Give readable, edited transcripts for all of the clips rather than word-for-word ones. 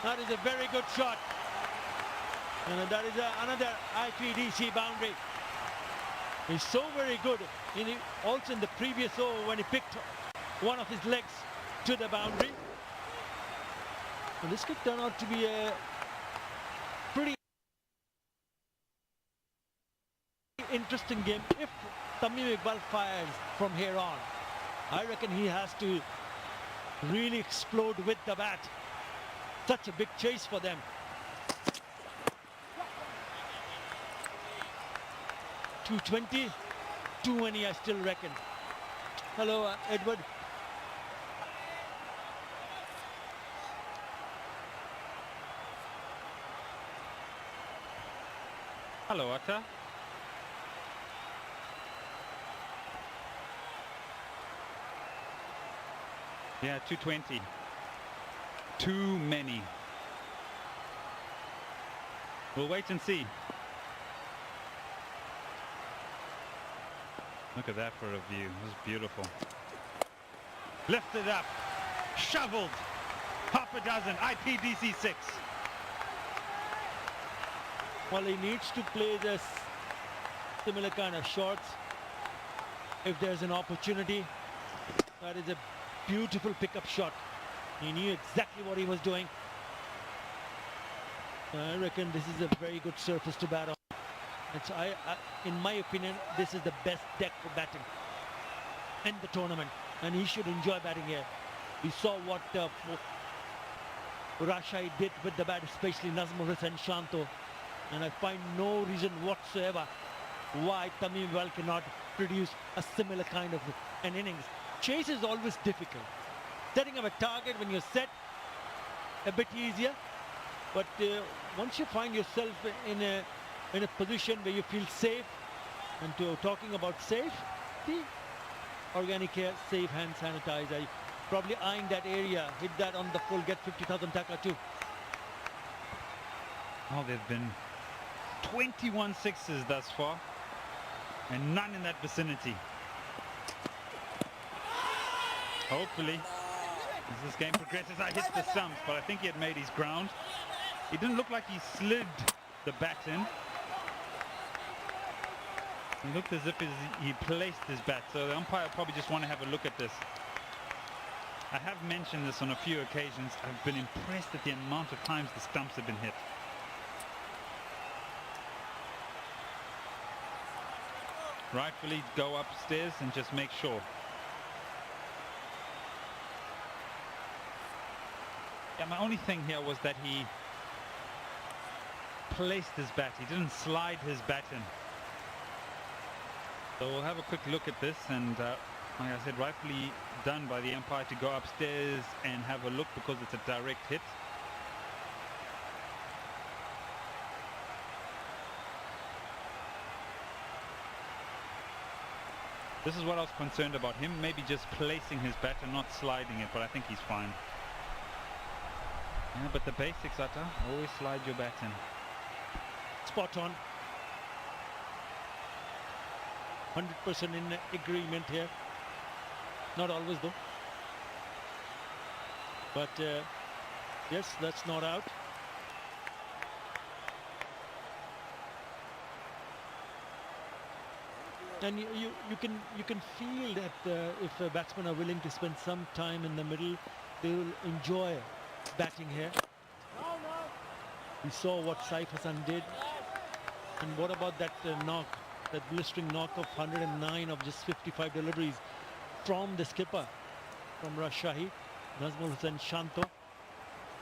That is a very good shot. And that is another IPDC boundary. He's so very good. Also in the previous over when he picked one of his legs to the boundary. And this could turn out to be a pretty interesting game if Tamim Iqbal fires from here on. I reckon he has to really explode with the bat. Such a big chase for them. 220, 220 I still reckon. Hello, Edward. Hello, Atta. Yeah, 220. Too many. We'll wait and see. Look at that for a view. This is beautiful. Lifted up. Shoveled. Half a dozen. IPDC 6. Well, he needs to play this similar kind of shots if there's an opportunity. That is a beautiful pickup shot. He knew exactly what he was doing. I reckon this is a very good surface to bat on. In my opinion, this is the best deck for batting in the tournament, and he should enjoy batting here. We saw what Rashai did with the bat, especially Nazmul Hussain Shanto, and I find no reason whatsoever why Tamim Iqbal cannot produce a similar kind of an innings. Chase is always difficult. Setting up a target when you're set, a bit easier, but once you find yourself in a position where you feel safe, and talking about safe, the Organic Care Safe Hand Sanitizer, probably eyeing that area, hit that on the full, get 50,000 dhaka too. Oh, there've been 21 sixes thus far, and none in that vicinity. Hopefully, as this game progresses, I hit the stumps, but I think he had made his ground. It didn't look like he slid the bat in. It looked as if he placed his bat, so the umpire probably just want to have a look at this. I have mentioned this on a few occasions. I've been impressed at the amount of times the stumps have been hit. Rightfully go upstairs and just make sure. Yeah, my only thing here was that he placed his bat. He didn't slide his bat in. So we'll have a quick look at this, and like I said, rightfully done by the umpire to go upstairs and have a look because it's a direct hit. This is what I was concerned about, him maybe just placing his bat and not sliding it, but I think he's fine. Yeah, but the basics, Atta, always slide your bat in. Spot on. 100% in agreement here. Not always though. But yes, that's not out. And you can feel that if batsmen are willing to spend some time in the middle, they will enjoy batting here. We saw what Saif Hassan did, and what about that knock, that blistering knock of 109 of just 55 deliveries from the skipper, from Rajshahi, Nazmul Hussain Shanto,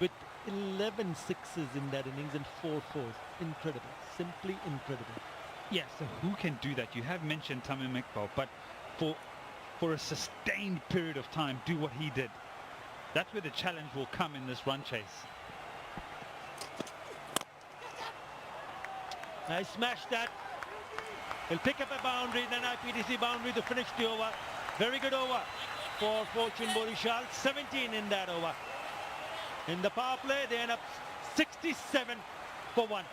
with 11 sixes in that innings and 4 fours. Incredible, simply incredible. Yes, so who can do that? You have mentioned Tamim Iqbal, but for a sustained period of time, do what he did. That's where the challenge will come in this run chase. I smashed that. He'll pick up a boundary, then IPDC boundary to finish the over. Very good over for Fortune Borishal. 17 in that over. In the power play, they end up 67 for 1.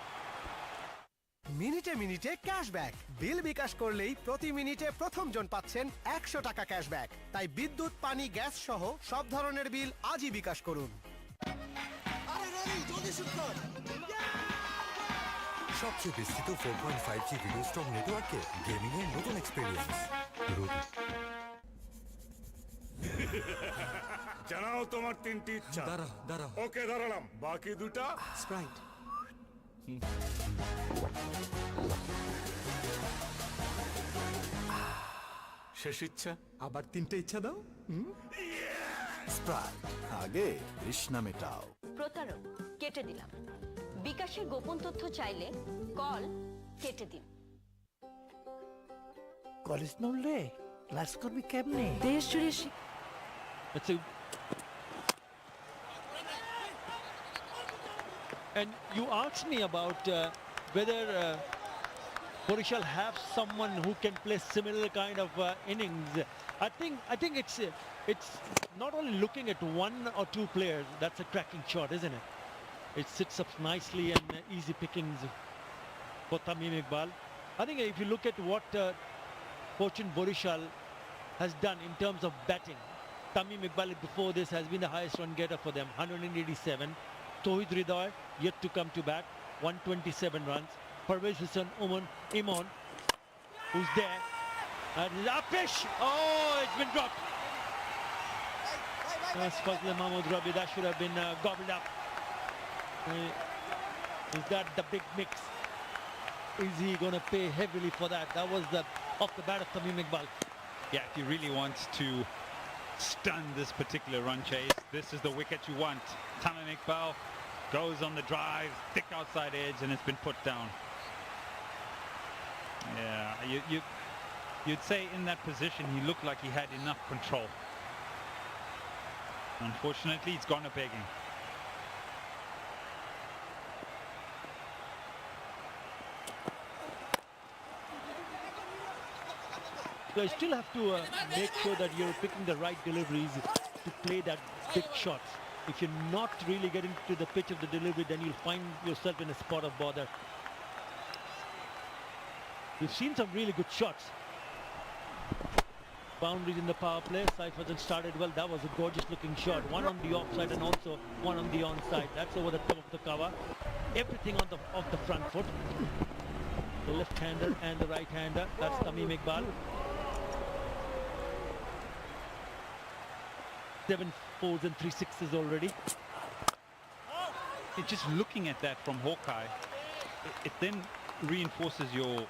মিনিটে মিনিটে cashback বিল বিকাশ করলেই প্রতি মিনিটে প্রথম জন পাচ্ছেন 100 টাকা cashback তাই বিদ্যুৎ পানি গ্যাস সহ সব ধরনের বিল আজই বিকাশ করুন সবচেয়ে বিস্তৃত 4.5G ভিডিও স্ট্রং নেটওয়ার্কে গেমিং এর নতুন এক্সপেরিয়েন্স রবি। জানাও তোমার তিনটি ইচ্ছা। দাঁড়াও ওকে দাঁড়ালাম, বাকি দুটা স্প্রাইট। শেষ ইচ্ছা। আবার তিনটে ইচ্ছা দাও। স্প্রাইট আগে তৃষ্ণা মেটাও। প্রতারক কেটে দিলাম। বিকাশের গোপন তথ্য চাইলে কল কেটে দিন। কলেজ নড়লে ক্লাস করবি কেমনে? দেশ জুড়ে And you asked me about whether Borishal have someone who can play similar kind of innings. I think it's not only looking at one or two players. That's a cracking shot, isn't it? It sits up nicely and easy pickings for Tamim Iqbal. I think if you look at what Fortune Borishal has done in terms of batting, Tamim Iqbal before this has been the highest run getter for them, 187. Tawhid Ridoy yet to come to bat, 127 runs. Parvez Hussain Imon, who's there. And Apish! Oh, it's been dropped. That's Fazle Mahmood Rabi. That should have been gobbled up. Is that the big mix? Is he going to pay heavily for that? That was the off the bat of Tamim Iqbal. Yeah, if he really wants to stun this particular run chase, this is the wicket you want. Tamim Iqbal goes on the drive, thick outside edge, and it's been put down. Yeah, you'd say in that position he looked like he had enough control. Unfortunately, it's gone a begging. So you still have to make sure that you're picking the right deliveries to play that big shots. If you're not really getting to the pitch of the delivery, then you'll find yourself in a spot of bother. We've seen some really good shots. Boundaries in the power play. Saif hasn't started well. That was a gorgeous looking shot. One on the offside and also one on the onside. That's over the top of the cover. Everything on the off the front foot. The left-hander and the right-hander. That's Tamim Iqbal. 7 4s and 3 6s already. Just looking at that from Hawkeye, it then reinforces your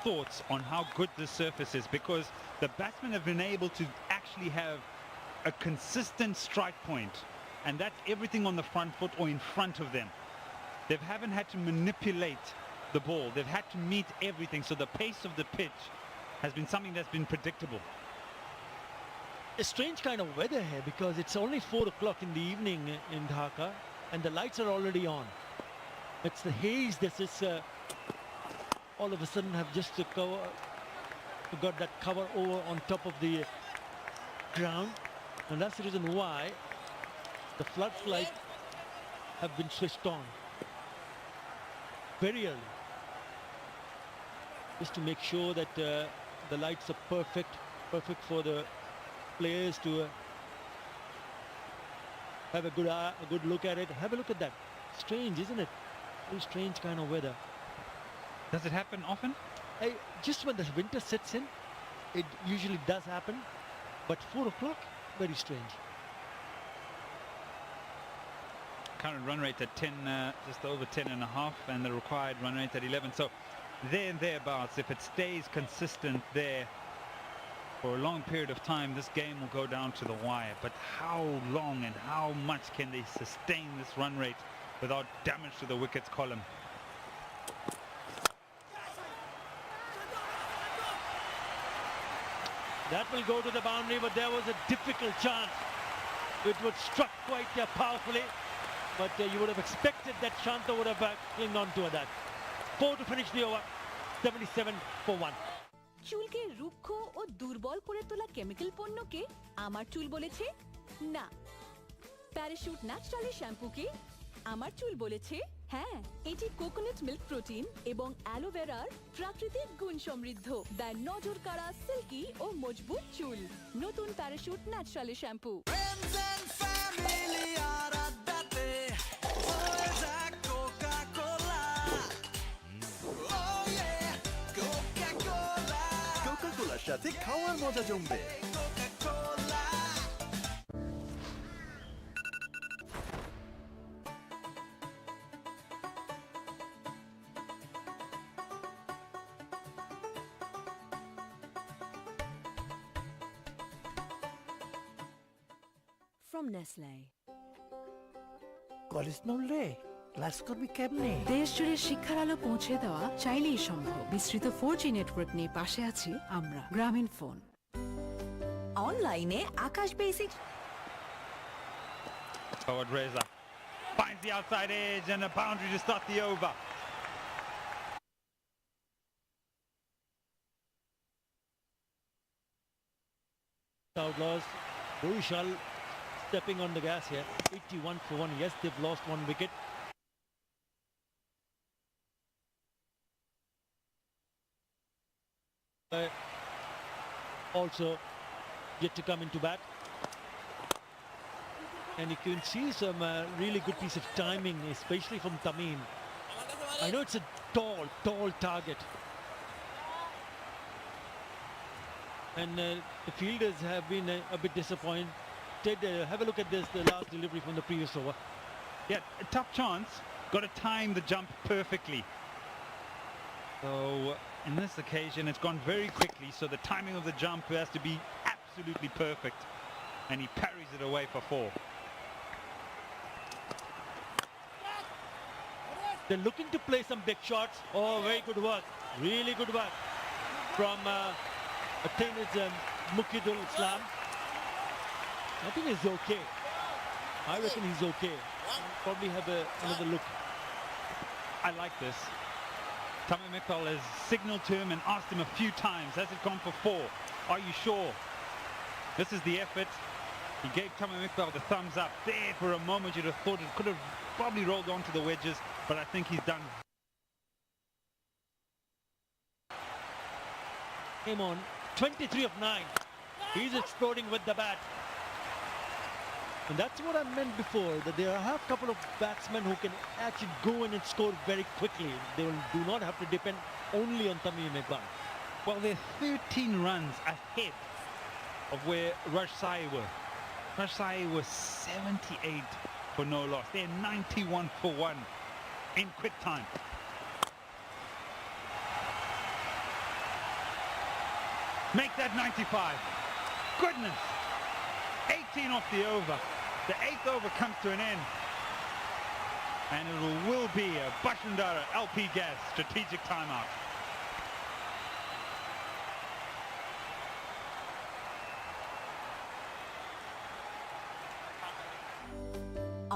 thoughts on how good this surface is, because the batsmen have been able to actually have a consistent strike point, and that's everything on the front foot or in front of them. They haven't had to manipulate the ball. They've had to meet everything, so the pace of the pitch has been something that's been predictable. A strange kind of weather here because it's only 4 o'clock in the evening in Dhaka and the lights are already on. It's the haze. This is all of a sudden have just got that cover over on top of the ground, and that's the reason why the floodlights have been switched on very early, just to make sure that the lights are perfect for the players to have a good look at it. Have a look at that. Strange, isn't it? Very strange kind of weather. Does it happen often? Just when the winter sets in, it usually does happen. But 4 o'clock, very strange. Current run rate at 10, just over 10 and a half, and the required run rate at 11. So there and thereabouts, if it stays consistent there for a long period of time, this game will go down to the wire. But how long and how much can they sustain this run rate without damage to the wickets column? That will go to the boundary, but there was a difficult chance. It was struck quite powerfully, but you would have expected that Shanta would have clinged on to that. 4 to finish the over, 77 for 1. চুলকে রুক্ষ ও দুর্বল করে তোলা chemical পণ্যকে আমার চুল বলেছে না। Parachute naturally শ্যাম্পুকে আমার চুল বলেছে হ্যাঁ। এটি কোকোনাট মিল্ক প্রোটিন এবং অ্যালোভেরার প্রাকৃতিক গুণ সমৃদ্ধ, দেয় নজর কাড়া সিল্কি ও মজবুত চুল। নতুন প্যারাশুট ন্যাচারালি শ্যাম্পু। সাথে খাওয়ার মজা জমবে। From Nestle. কলেজ নড়লে ক্লাস করবি কেমনে? দেশ জুড়ে শিক্ষার আলো পৌঁছে দেওয়া চাইলেই সম্ভব। বিস্তৃত 4G নেটওয়ার্ক নিয়ে পাশে আছি আমরা, গ্রামীণ ফোন। অনলাইনে আকাশ basic Forward Reza finds the outside edge and a boundary to start the over. Outlaws, Burishal stepping on the gas here. 81 for 1. Yes, they've lost 1 wicket. Also yet to come into bat. And you can see some really good piece of timing, especially from Tamim. I know it's a tall target. And the fielders have been a bit disappointed. Have a look at this, the last delivery from the previous over. Yeah, a tough chance. Got to time the jump perfectly. So in this occasion, it's gone very quickly. So the timing of the jump has to be absolutely perfect. And he parries it away for 4. They're looking to play some big shots. Oh, very good work. Really good work from I think it's Mukidul Islam. I think he's okay. I reckon he's okay. Probably have another look. I like this. Tamim Iqbal has signaled to him and asked him a few times, has it gone for 4? Are you sure? This is the effort. He gave Tamim Iqbal the thumbs up. There for a moment you'd have thought it could have probably rolled onto the wedges, but I think he's done. Came on 23 of 9. He's exploding with the bat. And that's what I meant before, that there are a couple of batsmen who can actually go in and score very quickly. They do not have to depend only on Tamim Iqbal. Well, they're 13 runs ahead of where Rajshahi were. Rajshahi was 78 for no loss. They're 91 for 1 in quick time. Make that 95. Goodness. 18 off the over. The 8th over comes to an end. And it will be a Bashundara LP Gas strategic timeout.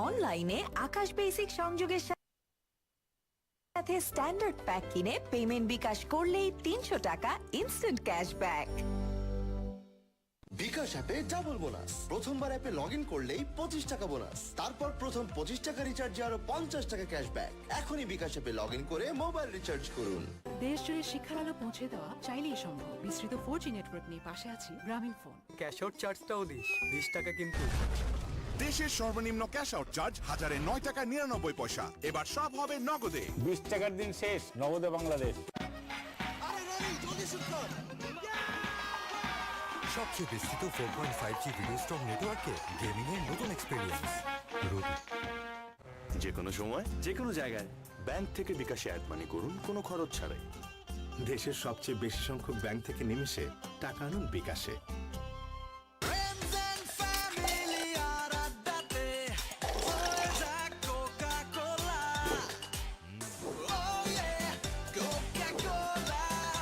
অনলাইনে আকাশ basic সংযোগের সাথে standard pack কিনে payment বিকাশ করলেই 300 টাকা instant cashback. বিকাশ অ্যাপে double bonus. প্রথমবার অ্যাপে log in করলেই 25 টাকা বোনাস, তারপর প্রথম 25 টাকা রিচার্জে আরো 50 টাকা ক্যাশব্যাক। এখনই বিকাশ অ্যাপে লগ ইন করে মোবাইল রিচার্জ করুন। দেশ জুড়ে শিক্ষার আলো পৌঁছে দেওয়া চাইলেই সম্ভব। বিস্তৃত 4G নেটওয়ার্ক নিয়ে পাশে আছি গ্রামীণ ফোন। ক্যাশ আউট চার্জটাও দিস, 20 টাকা কিন্তু। দেশের সর্বনিম্ন ক্যাশ আউট চার্জ 1009 টাকা 99 পয়সা। এবার সব হবে নগদে। 20 টাকার দিন শেষ, নগদে বাংলাদেশ। সবচেয়ে বিস্তৃত 4.5G ভিডিও স্টক নেটওয়ার্কে গেমিং এর নতুন এক্সপেরিয়েন্স। যে কোনো সময় যে কোনো জায়গায় ব্যাংক থেকে বিকাশে অ্যাড মানি করুন কোনো খরচ ছাড়াই। দেশের সবচেয়ে বেশি সংখ্যক ব্যাংক থেকে নিমেষে টাকা আনুন বিকাশে।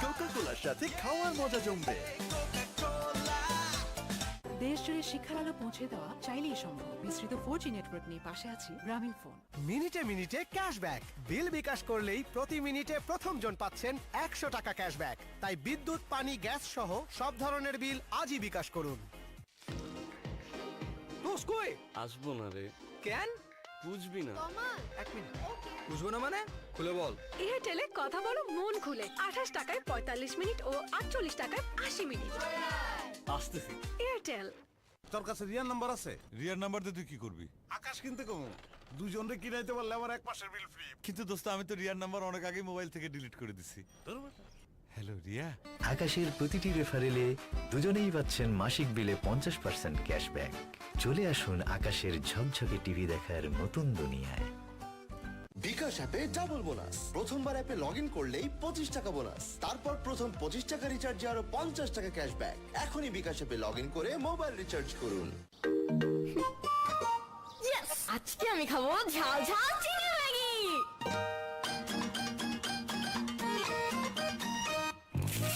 কোকা-কোলার সাথে খাওয়ার মজা জমবে। দেশ জুড়ে শিক্ষার আলো পৌঁছে দেওয়া চাইলেই সম্ভব। বিস্তৃত 4G নেটওয়ার্ক নিয়ে পাশে আছি গ্রামীণ ফোন। মিনিটে মিনিটে ক্যাশব্যাক। বিল বিকাশ করলেই প্রতি মিনিটে প্রথম জন পাচ্ছেন 100 টাকা ক্যাশব্যাক। তাই বিদ্যুৎ, পানি, গ্যাস সহ সব ধরনের বিল আজই বিকাশ করুন। দোষ কই? আসবো না রে। কেন? বুঝবি না। এক মিনিট। বুঝবো না মানে? খুলে বল। এয়ারটেলে কথা বলো মন খুলে। 28 টাকায় 45 মিনিট ও 48 টাকায় 80 মিনিট। আসতেছি। এয়ারটেল। তোর কাছে রিয়ার নাম্বার আছে? রিয়ার নাম্বার দিয়ে তুই কি করবি? আকাশ কিনতে কম। দুজনরে কিনাইতে পারলে আমার এক মাসের বিল ফ্রি। কিন্তু দোস্ত আমি তো রিয়ার নাম্বার অনেক আগে মোবাইল থেকে ডিলিট করে দিছি। তোর হ্যালো রিয়া। আকাশের প্রতিটি রেফারেলে দুজনেই পাচ্ছেন মাসিক বিলে 50% ক্যাশব্যাক। চলে আসুন আকাশের ঝকঝকে টিভি দেখার নতুন দুনিয়ায়। বিকাশ অ্যাপে ডাবল বোনাস। প্রথমবার অ্যাপে লগ ইন করলেই 25 টাকা বোনাস, তারপর প্রথম 25 টাকা রিচার্জে আরো 50 টাকা ক্যাশব্যাক। এখনই বিকাশ অ্যাপে লগ ইন করে মোবাইল রিচার্জ করুন। আজকে আমি খাবো ঝাল ঝাল চিকেন ম্যাগি।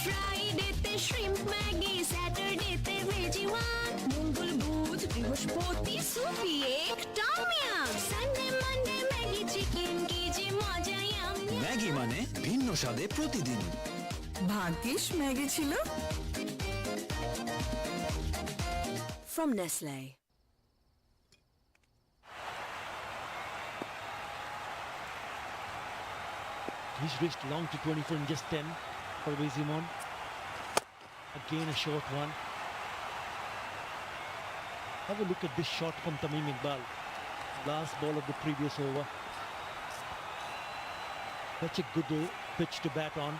ফ্রাইডেতে শ্রিম্প ম্যাগি, স্যাটারডেতে ভেজি ওয়ান, মঙ্গল বুধ বৃহস্পতি সুপি এক tom yum, Sunday Monday Maggi chicken, কি যে মজা ইয়াম। ম্যাগি মানে ভিন্ন স্বাদে প্রতিদিন। ভাগ্যিস ম্যাগি ছিল। From Nestle. He's reached long to 24 in just 10 for Simon. Again a short one. Have a look at this shot from Tamim Iqbal. Last ball of the previous over. Such a good pitch to bat on.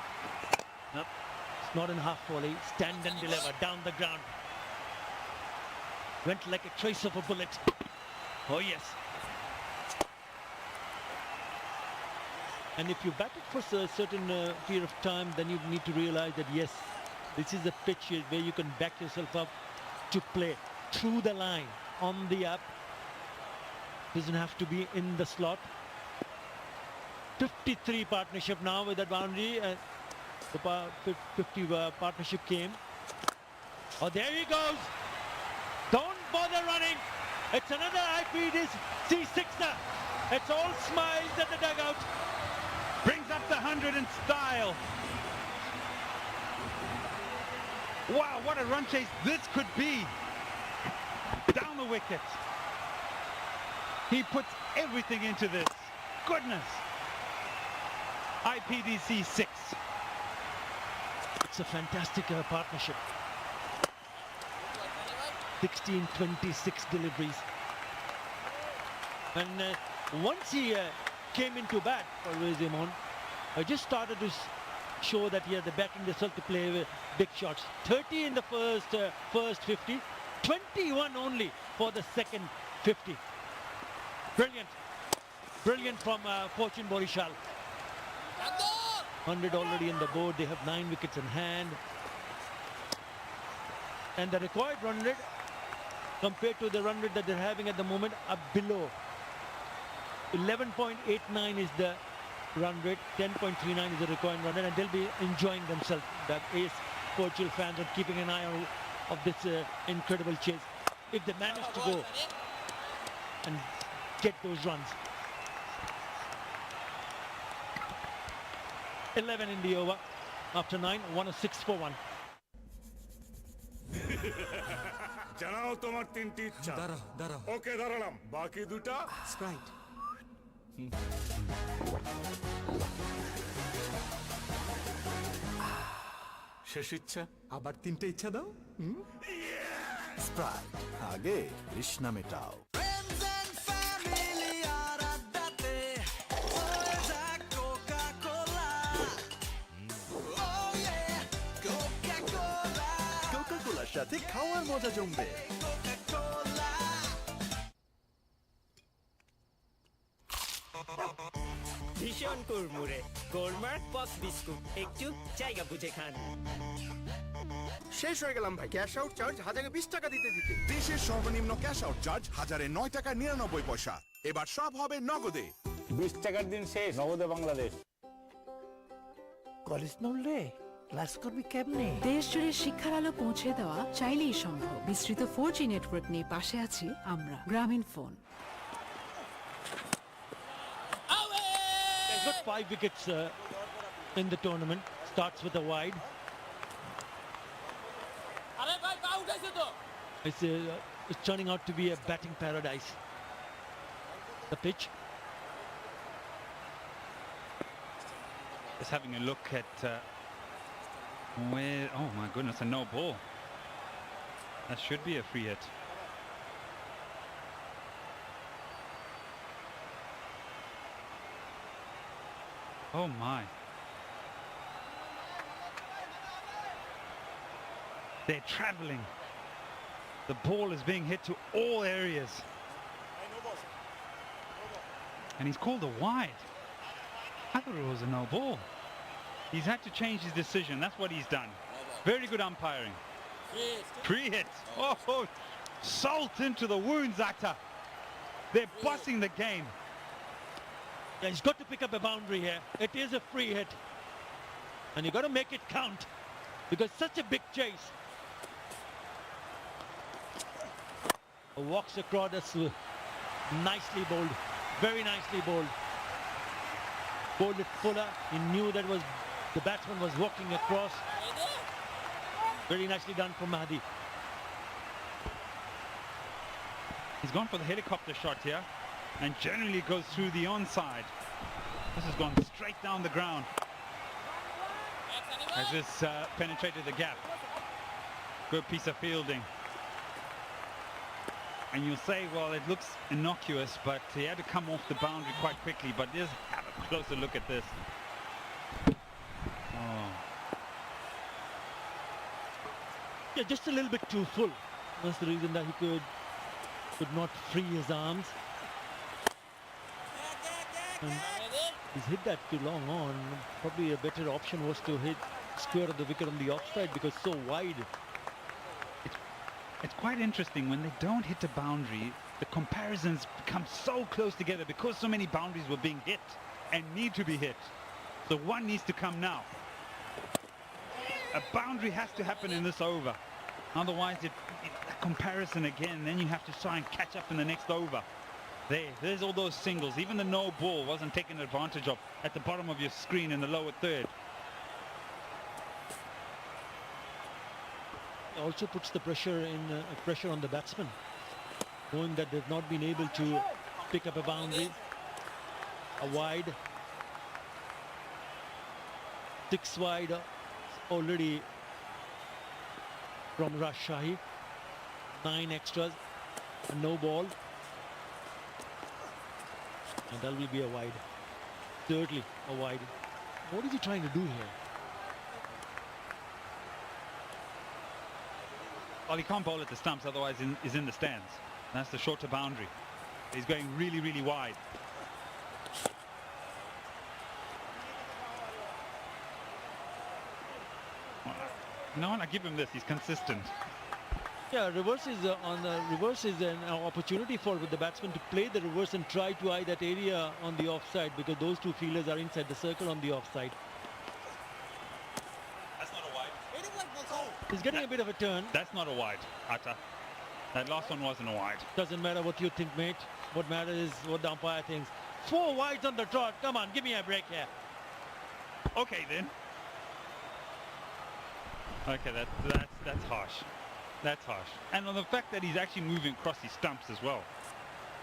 Nope. It's not in half volley. Stand and deliver down the ground. Went like a trace of a bullet. Oh yes. And if you bat it for a certain period of time, then you need to realize that yes, this is a pitch where you can back yourself up to play through the line on the up. Doesn't have to be in the slot. 53 partnership now with that boundary. The 50 partnership came. Oh, there he goes. Don't bother running. It's another IPDC sixer. It's all smiles at the dugout. Brings up the 100 in style. Wow, what a run chase this could be. Down the wicket. He puts everything into this. Goodness. IPDC 6. It's a fantastic partnership. 16-26 deliveries. And once he came into bat for Simon, I just started to show that they're backing themselves to play big shots. 30 in the first 50, 21 only for the second 50. Brilliant. Brilliant from Fortune Borishal. 100 already in the board. They have 9 wickets in hand. And the required run rate compared to the run rate that they're having at the moment are below. 11.89 is the run rate, 10.39 is the required run rate, and they'll be enjoying themselves. The Ace Portugal fans are keeping an eye on of this incredible chase. If they manage to go and get those runs. 11 in the over after 9, 106 for 1. জানাও তোমার তিনটি ইচ্ছা। দাঁড়াও। ওকে দাঁড়ালাম, বাকি দুটা Sprite. শেষ ইচ্ছা। আবার 3টে ইচ্ছা দাও। স্প্রাইট, আগে তৃষ্ণা মেটাও। কোকা-কোলার সাথে খাওয়ার মজা জমবে। ভীষণ কুড়মুড়ে গোলমার্ক পক্স বিস্কুট, একটু জায়গা বুঝে খান। শেষ হয়ে গেলাম ভাই। ক্যাশ আউট চার্জ 1020 টাকা দিতে দিতে। দেশের সর্বনিম্ন ক্যাশ আউট চার্জ 1009 টাকা 99 পয়সা। এবার সব হবে নগদে। 20 টাকার দিন শেষ, নগদে বাংলাদেশ। কলেজ নড়লে ক্লাস করবি কেমনে? দেশ জুড়ে শিক্ষার আলো পৌঁছে দেওয়া চাইলেই সম্ভব। বিস্তৃত 4G নেটওয়ার্ক নিয়ে পাশে আছি আমরা, গ্রামীণ phone. He's got 5 wickets in the tournament. Starts with a wide. It's turning out to be a batting paradise. The pitch. Just having a look at where, oh my goodness, a no ball. That should be a free hit. Oh my. They're traveling. The ball is being hit to all areas. And he's called a wide. I thought it was a no ball. He's had to change his decision. That's what he's done. Very good umpiring. Free hit. Oh, salt into the wounds, Atta. They're bossing the game. Yeah, he's got to pick up a boundary here. It is a free hit. And you got to make it count. Because such a big chase. Walks across, that's nicely bowled. Very nicely bowled. Bowled it fuller. He knew that was the batsman was walking across. Very nicely done from Mahdi. He's gone for the helicopter shot here, and generally goes through the onside. This has gone straight down the ground. As this penetrated the gap. Good piece of fielding. And you'll say, well, it looks innocuous, but he had to come off the boundary quite quickly. But just have a closer look at this. Oh. Yeah, just a little bit too full. That's the reason that he could not free his arms. And he's hit that too long on. Probably a better option was to hit square of the wicket on the offside because so wide. It's quite interesting when they don't hit the boundary, the comparisons become so close together because so many boundaries were being hit and need to be hit. So one needs to come now. A boundary has to happen in this over. Otherwise, a comparison again, then you have to try and catch up in the next over. There's all those singles. Even the no ball wasn't taken advantage of at the bottom of your screen in the lower third. Also puts the pressure on the batsman, knowing that they've not been able to pick up a boundary, a wide, 6 wide already from Rajshahi, 9 extras, and no ball, and that will be a wide. Thirdly, a wide. What is he trying to do here? Well, he can't bowl at the stumps, otherwise he's in the stands. That's the shorter boundary. He's going really, really wide. Well, you know what? I give him this. He's consistent. Yeah, reverse is an opportunity for the batsman to play the reverse and try to eye that area on the offside because those two fielders are inside the circle on the offside. He's getting a bit of a turn. That's not a wide, Atta. That last one wasn't a wide. Doesn't matter what you think, mate. What matters is what the umpire thinks. 4 wides on the trot. Come on, give me a break here. Okay, then. Okay, that's harsh. That's harsh. And on the fact that he's actually moving across his stumps as well.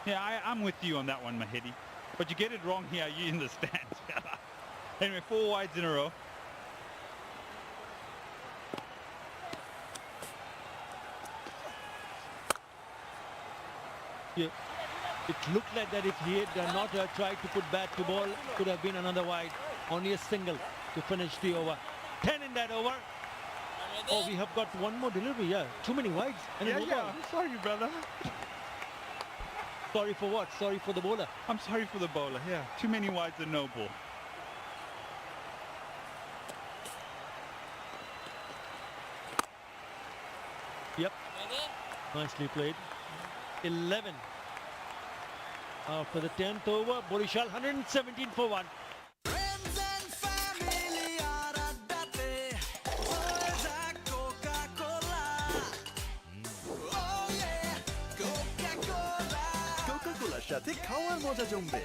Yeah, I'm with you on that one, Mahidi. But you get it wrong here, you in the stands. Anyway, 4 wides in a row. Yeah. It looked like that if he had not tried to put bat to ball, could have been another wide. Only a single to finish the over. 10 in that over. Oh, we have got one more delivery. Yeah, too many wides. And Yeah. Sorry, brother. Sorry for what? Sorry for the bowler. I'm sorry for the bowler. Yeah, too many wides and no ball. Yep. Nicely played. 11. For the 10th over, Borishal 117 for 1. কোকা-কোলার সাথে খাওয়ার মজা জমবে।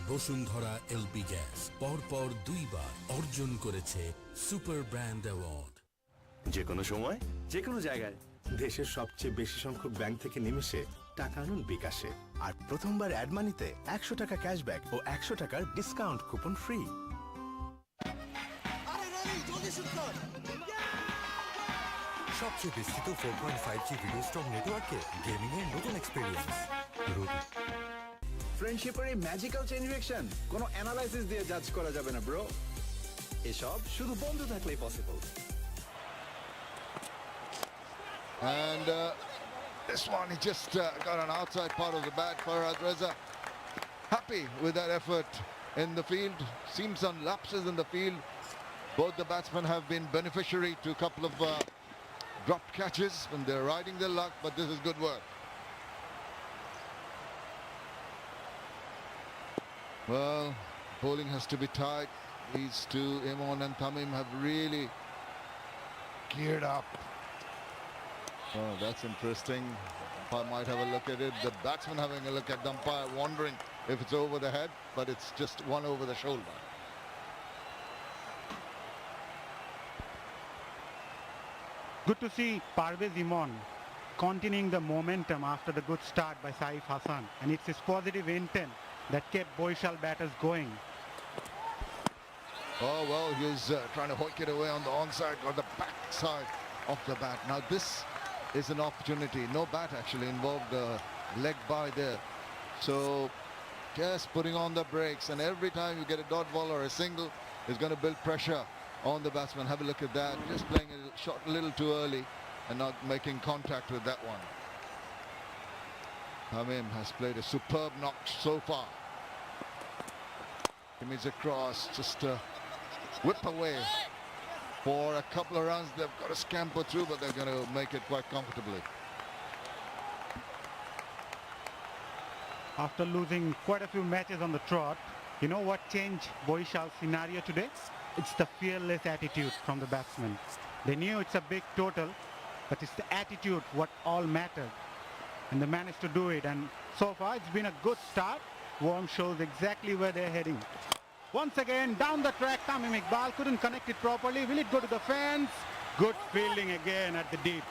Bashundhara LP gas পরপর 2 বার অর্জন করেছে super brand award. যে কোনো সময় যে কোনো জায়গায় দেশের সবচেয়ে বেশি সংখ্যক ব্যাংক থেকে নিমেষে টাকা আনুন বিকাশে আর প্রথমবার অ্যাড মানিতে 100 টাকা ক্যাশব্যাক ও 100 টাকার ডিসকাউন্ট কুপন ফ্রি। সবচেয়ে বিস্তৃত 4.5G ভিডিও স্টক নেটওয়ার্কে গেমিং এর নতুন এক্সপেরিয়েন্স রবি। ফ্রেন্ডশিপের এই ম্যাজিক্যাল চেইন রিঅ্যাকশন কোনো অ্যানালাইসিস দিয়ে জাজ করা যাবে না ব্রো। এসব শুধু বন্ধু থাকলেই possible. And this one, he just got an outside part of the bat. Farhad Reza happy with that effort in the field. Seen some lapses in the field. Both the batsmen have been beneficiary to a couple of dropped catches when they're riding their luck, but this is good work. Well, bowling has to be tight. These two, Imon and Tamim, have really geared up. Oh, that's interesting. I might have a look at it. The batsman having a look at the umpire, wondering if it's over the head, but it's just one over the shoulder. Good to see Parvez Imon continuing the momentum after the good start by Saif Hassan, and it's his positive intent that kept Boishal batters going. Oh, well, he's trying to hoik it away on the onside, got the backside of the bat. Now this is an opportunity. No bat actually involved, leg by there. So just putting on the brakes, and every time you get a dot ball or a single, is going to build pressure on the batsman. Have a look at that. Just playing a shot a little too early and not making contact with that one. Tamim has played a superb knock so far. He means a cross, just whip away for a couple of runs. They've got to scamper through, but they're going to make it quite comfortably. After losing quite a few matches on the trot, you know what changed Boishal's scenario today? It's the fearless attitude from the batsmen. They knew it's a big total, but it's the attitude what all mattered. And they managed to do it, and so far it's been a good start. Warm shows exactly where they're heading. Once again, down the track, Tamim Iqbal couldn't connect it properly. Will it go to the fence? Good fielding again at the deep.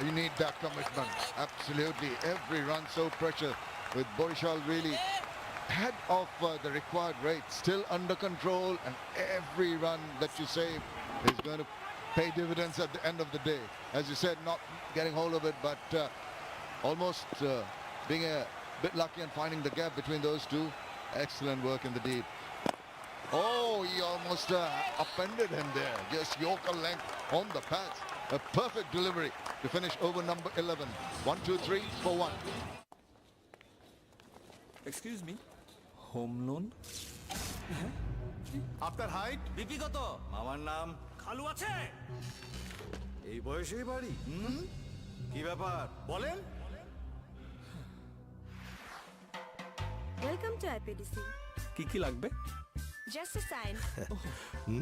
You need that commitment, absolutely. Every run so pressure, with Boishal really ahead of the required rate, still under control, and every run that you save is going to pay dividends at the end of the day. As you said, not getting hold of it, but almost being a bit lucky and finding the gap between those two. Excellent work in the deep. Oh, he almost upended him there. Just Yorker length on the pads. A perfect delivery to finish over number 11. 1, 2, 3 for 1. Excuse me. Home loan? আপনার height BP কত? আমার নাম খালু আছে। এই বয়সেই বাড়ি? কি ব্যাপার? বলেন। Welcome to IPDC. কি কি লাগবে? Just a sign.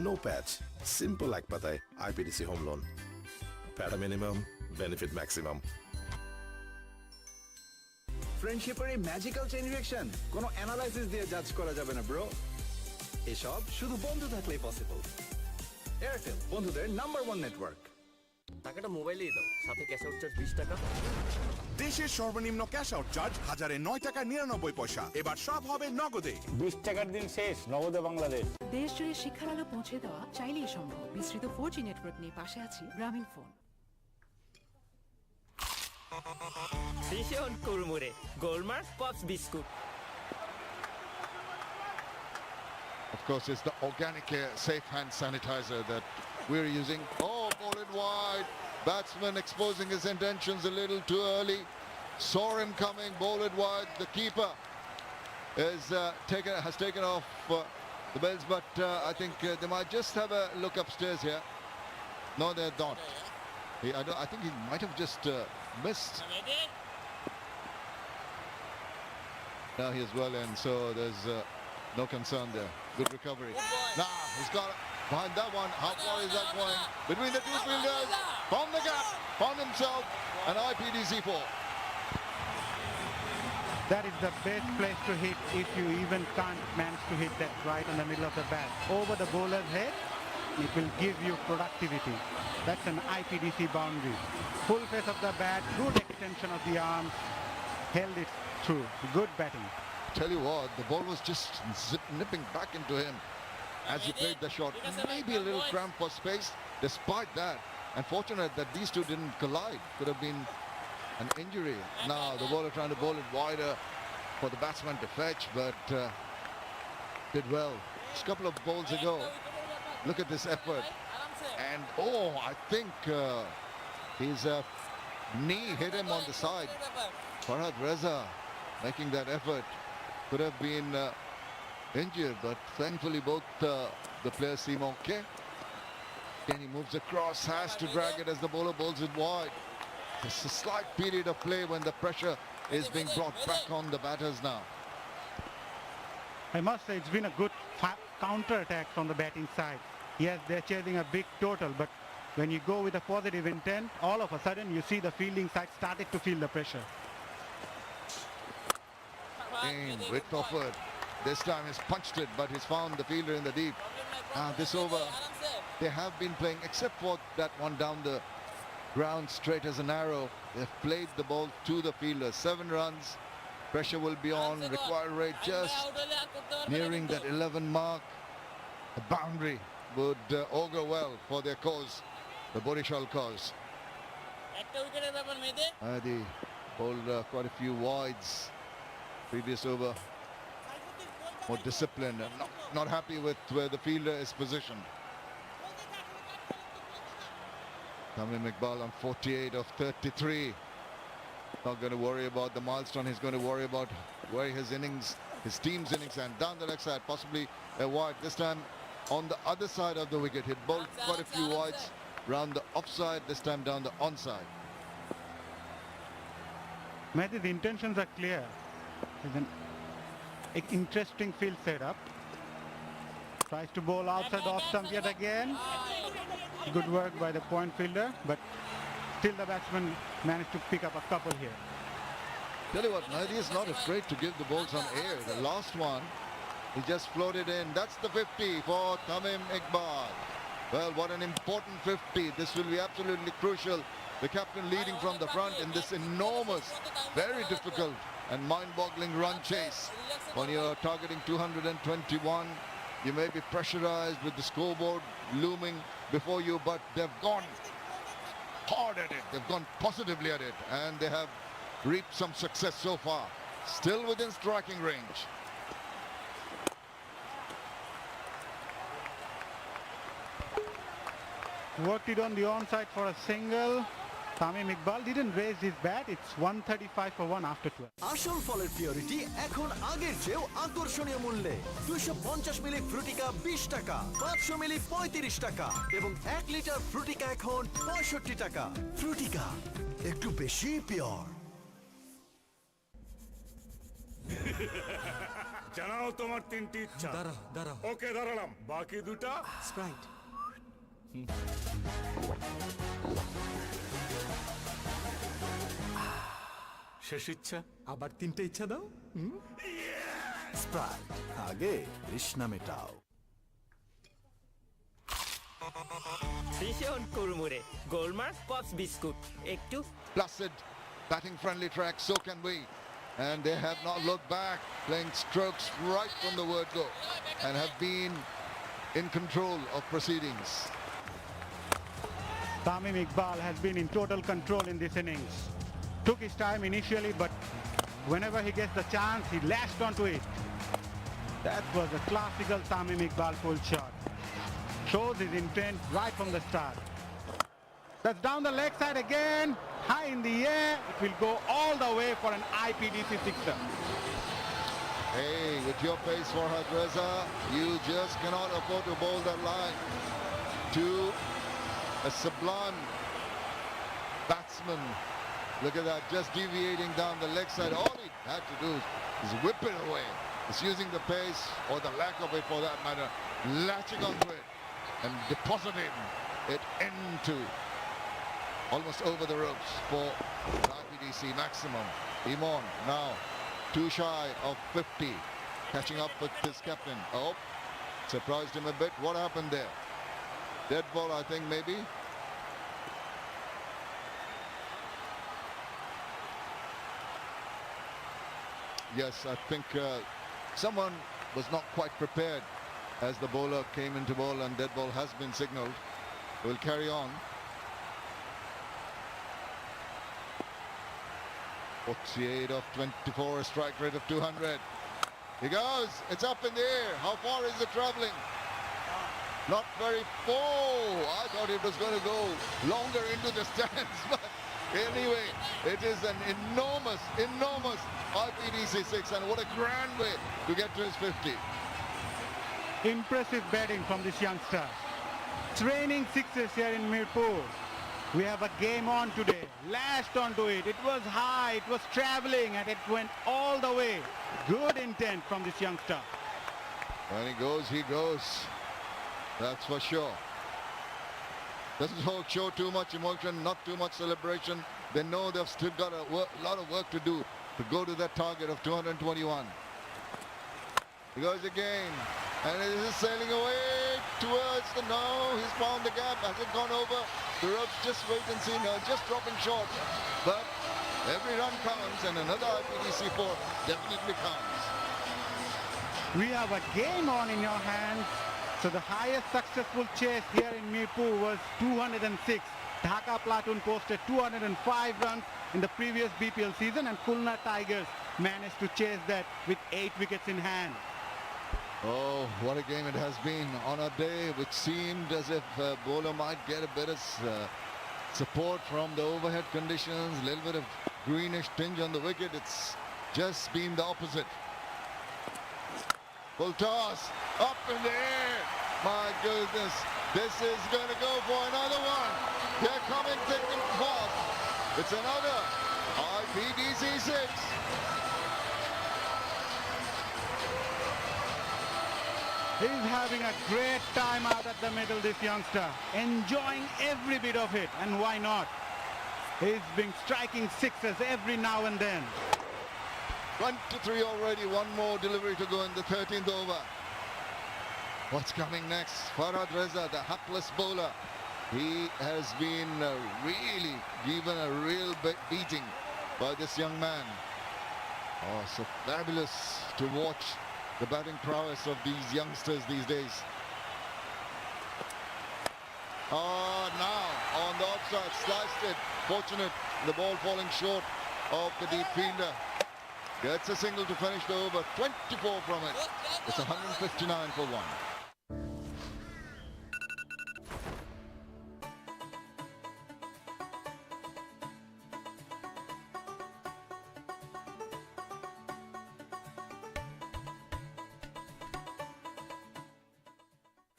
No patch. Simple এক পাতায় IPDC Home Loan. Para minimum, benefit maximum. ফ্রেন্ডশিপের এই ম্যাজিক্যাল চেইন রিঅ্যাকশন কোনো অ্যানালাইসিস দিয়ে জাজ করা যাবে না ব্রো। এসব শুধু বন্ধু থাকলেই পসিবল। এয়ারটেল বন্ধুদের নাম্বার 1 নেটওয়ার্ক। টাকাটা মোবাইলেই দাও, সাথে ক্যাশ আউট চার্জ 20 টাকা। দেশের সর্বনিম্ন ক্যাশ আউট চার্জ 1009 টাকা 99 পয়সা। এবার সব হবে নগদে। 20 টাকার দিন শেষ, নগদে বাংলাদেশ। দেশ জুড়ে শিক্ষার আলো পৌঁছে দেওয়া চাইলেই সম্ভব। বিস্তৃত 4G নেটওয়ার্ক নিয়ে পাশে আছি গ্রামীণ ফোন। ভীষণ কুড়মুড়ে Goldmark pops biscuit. Of course, it's the organic safe hand sanitizer that we're using. Oh, ball it wide. Batsman exposing his intentions a little too early. Saw him coming, ball it wide. The keeper is has taken off the bells, but I think they might just have a look upstairs here. No, they're not. I think he might have just missed. Now he is well in, so there's no concern there. Good recovery. Now he's got behind that one. How far is that going? Between the two fielders, found the gap, found himself, and IPDC 4. That is the best place to hit if you even can't manage to hit that right in the middle of the bat. Over the bowler's head, it will give you productivity. That's an IPDC boundary. Full face of the bat, good extension of the arms, held it through. Good batting. Tell you what, the ball was just nipping back into him as he played the shot. Maybe a little cramp for space. Despite that, unfortunate that these two didn't collide. Could have been an injury. Now the bowler trying to bowl it wider for the batsman to fetch, but did well. Just a couple of balls ago. Look at this effort. And oh, I think His knee hit him on the side. Farhad Reza making that effort. Could have been injured, but thankfully both the players seem okay. Then he moves across, has to drag it as the bowler bowls it wide. It's a slight period of play when the pressure is being brought back on the batters now. I must say it's been a good counter-attack from the batting side. Yes, they're chasing a big total, but when you go with a positive intent, all of a sudden you see the fielding side started to feel the pressure. In with Toffert. This time he's punched it, but he's found the fielder in the deep. This over, they have been playing, except for that one down the ground straight as an arrow. They've played the ball to the fielder. 7 runs. Pressure will be on. Required rate just nearing that 11 mark. A boundary would augur well for their cause, the Borishal cause. They bowled quite a few wides previous over. More disciplined and not happy with where the fielder is positioned. Tamim Iqbal on 48 of 33. Not going to worry about the milestone. He's going to worry about where his innings, his team's innings, and down the leg side, possibly a wide. This time on the other side of the wicket. He bowled quite a few wides round the offside. This time down the onside. Maybe the intentions are clear. There's an interesting field setup. Tries to bowl outside off stump yet again. Good work by the point fielder, but still the batsman managed to pick up a couple here. Tell you what, Mahdi is not afraid to give the balls on air. The last one, he just floated in. That's the 50 for Tamim Iqbal. Well, what an important 50. This will be absolutely crucial. The captain leading from the front in this enormous, very difficult and mind-boggling run chase. When you're targeting 221, you may be pressurized with the scoreboard looming before you, but they've gone hard at it. They've gone positively at it, and they have reaped some success so far. Still within striking range. Worked it on the onside for a single. Tamim Iqbal didn't raise his bat. It's 135 for 1 after 12. আসল ফলের purity এখন আগের চেয়েও আকর্ষণীয় মূল্যে 250 মিলি ফ্রুটিকা 20 টাকা, 500 মিলি 35 টাকা এবং 1 লিটার ফ্রুটিকা এখন 65 টাকা। ফ্রুটিকা একটু বেশি পিওর। জানাও তোমার 3টি ইচ্ছা। দাঁড়াও। ওকে, দাঁড়ালাম। বাকি দুটা স্প্রাইট। শেষ ইচ্ছা। আবার 3টে ইচ্ছা দাও। স্প্রাইট, আগে তৃষ্ণা মেটাও। ভীষণ কুড়মুড়ে গোলমার্ক পপস বিস্কুট একটু Placid, batting friendly track, so can we. And they have not looked back, playing strokes right from the word go, and have been in control of proceedings. Tamim Iqbal has been in total control in this innings. Took his time initially, but whenever he gets the chance, he lashed onto it. That was a classical Tamim Iqbal full shot. Shows his intent right from the start. That's down the leg side again, high in the air. It will go all the way for an IPDC sixer. Hey, with your pace, Farhad Reza, you just cannot afford to bowl that line to a sublime batsman. Look at that, just deviating down the leg side. All he had to do is whip it away. He's using the pace, or the lack of it for that matter, latching onto it and depositing it into almost over the ropes for the IPDC maximum. Imon now too shy of 50, catching up with his captain. Oh, surprised him a bit. What happened there? Dead ball, I think, maybe. Yes, I think someone was not quite prepared as the bowler came into bowl, and dead ball has been signalled. We'll carry on. 48 of 24, a strike rate of 200. He goes, it's up in the air. How far is it travelling? Not very I thought it was going to go longer into the stands, but anyway, it is an enormous IPDC 6, and what a grand way to get to his 50. Impressive batting from this youngster. Training sixes here in Mirpur. We have a game on today. Lashed onto it. It was high, it was traveling, and it went all the way. Good intent from this youngster. When he goes. That's for sure. Doesn't show too much emotion, not too much celebration. They know they've still got a lot of work to do to go to that target of 221. He goes again, and it is sailing away towards the he's found the gap. Has it gone over? The ropes, just wait and see. No, just dropping short. But every run counts, and another IPDC 4 definitely counts. We have a game on in your hands. So the highest successful chase here in Mirpur was 206. Dhaka platoon posted 205 runs in the previous BPL season, and Khulna Tigers managed to chase that with 8 wickets in hand. Oh, what a game it has been on a day which seemed as if bowler might get a bit of support from the overhead conditions, a little bit of greenish tinge on the wicket. It's just been the opposite. Full toss, up in the air. My goodness, this is going to go for another one. They're coming thick and fast. It's another IPDC 6. He's having a great time out at the middle, this youngster. Enjoying every bit of it, and why not? He's been striking sixes every now and then. 23 already, one more delivery to go in the 13th over. What's coming next? Farhad Reza, the hapless bowler. He has been really given a real beating by this young man. Oh, so fabulous to watch the batting prowess of these youngsters these days. Oh, now on the offside, sliced it. Fortunate, the ball falling short of the deep fielder. Gets a single to finish the over. 24 from it. It's 159 for 1.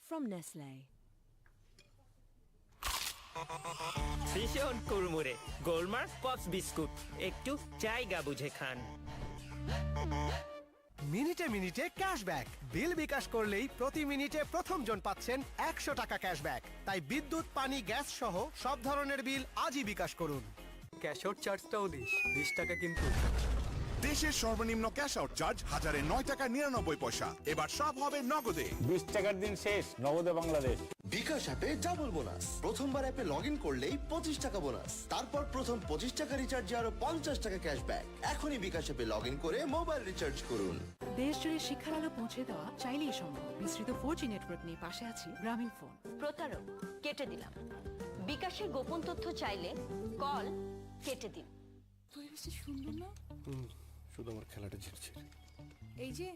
From Nestle. ভীষণ কুড়মুড়ে Goldmark pops biscuit একটু জায়গা বুঝে খান মিনিটে মিনিটে cashback বিল বিকাশ করলেই প্রতি মিনিটে প্রথম জন পাচ্ছেন 100 টাকা ক্যাশব্যাক তাই বিদ্যুৎ পানি গ্যাস সহ সব ধরনের বিল আজই বিকাশ করুন ক্যাশ আউট চার্জটাও দিস 20 টাকা কিন্তু দেশের সর্বনিম্ন ক্যাশ আউট চার্জ 1009 টাকা 99 পয়সা এবার সব হবে নগদে 20 টাকার দিন শেষ নগদে বাংলাদেশ বিকাশ অ্যাপে ডাবল বোনাস প্রথমবার অ্যাপে লগইন করলেই 25 টাকা বোনাস তারপর প্রথম 25 টাকা রিচার্জে আরো 50 টাকা ক্যাশব্যাক এখনই বিকাশ অ্যাপে লগইন করে মোবাইল রিচার্জ করুন দেশ জুড়ে শিক্ষার আলো পৌঁছে দেওয়া চাইলেই সম্ভব বিস্তৃত 4G নেটওয়ার্ক নিয়ে পাশে আছি গ্রামীণ ফোন প্রতারক কেটে দিলাম বিকাশের গোপন তথ্য চাইলে কল কেটে দিন পরিবেশটা সুন্দর না শুধু আমার খেলাটা ঝিরছে এই যে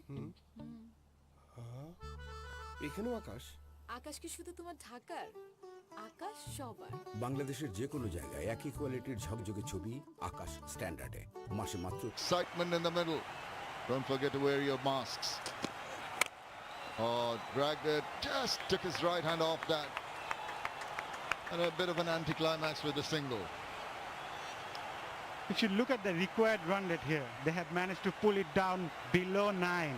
এখানেও আকাশ আকাশ কি শুধু তোমার ঢাকার আকাশ সবার বাংলাদেশের যে কোনো জায়গায় একই কোয়ালিটির ঝকঝকে ছবি আকাশ স্ট্যান্ডার্ডে মাসে মাত্র Excitement in the middle. Don't forget to wear your masks. Oh, dragged it, just took his right hand off that. And a bit of an anticlimax with the single. If you look at the required run rate here, they have managed to pull it down below 9.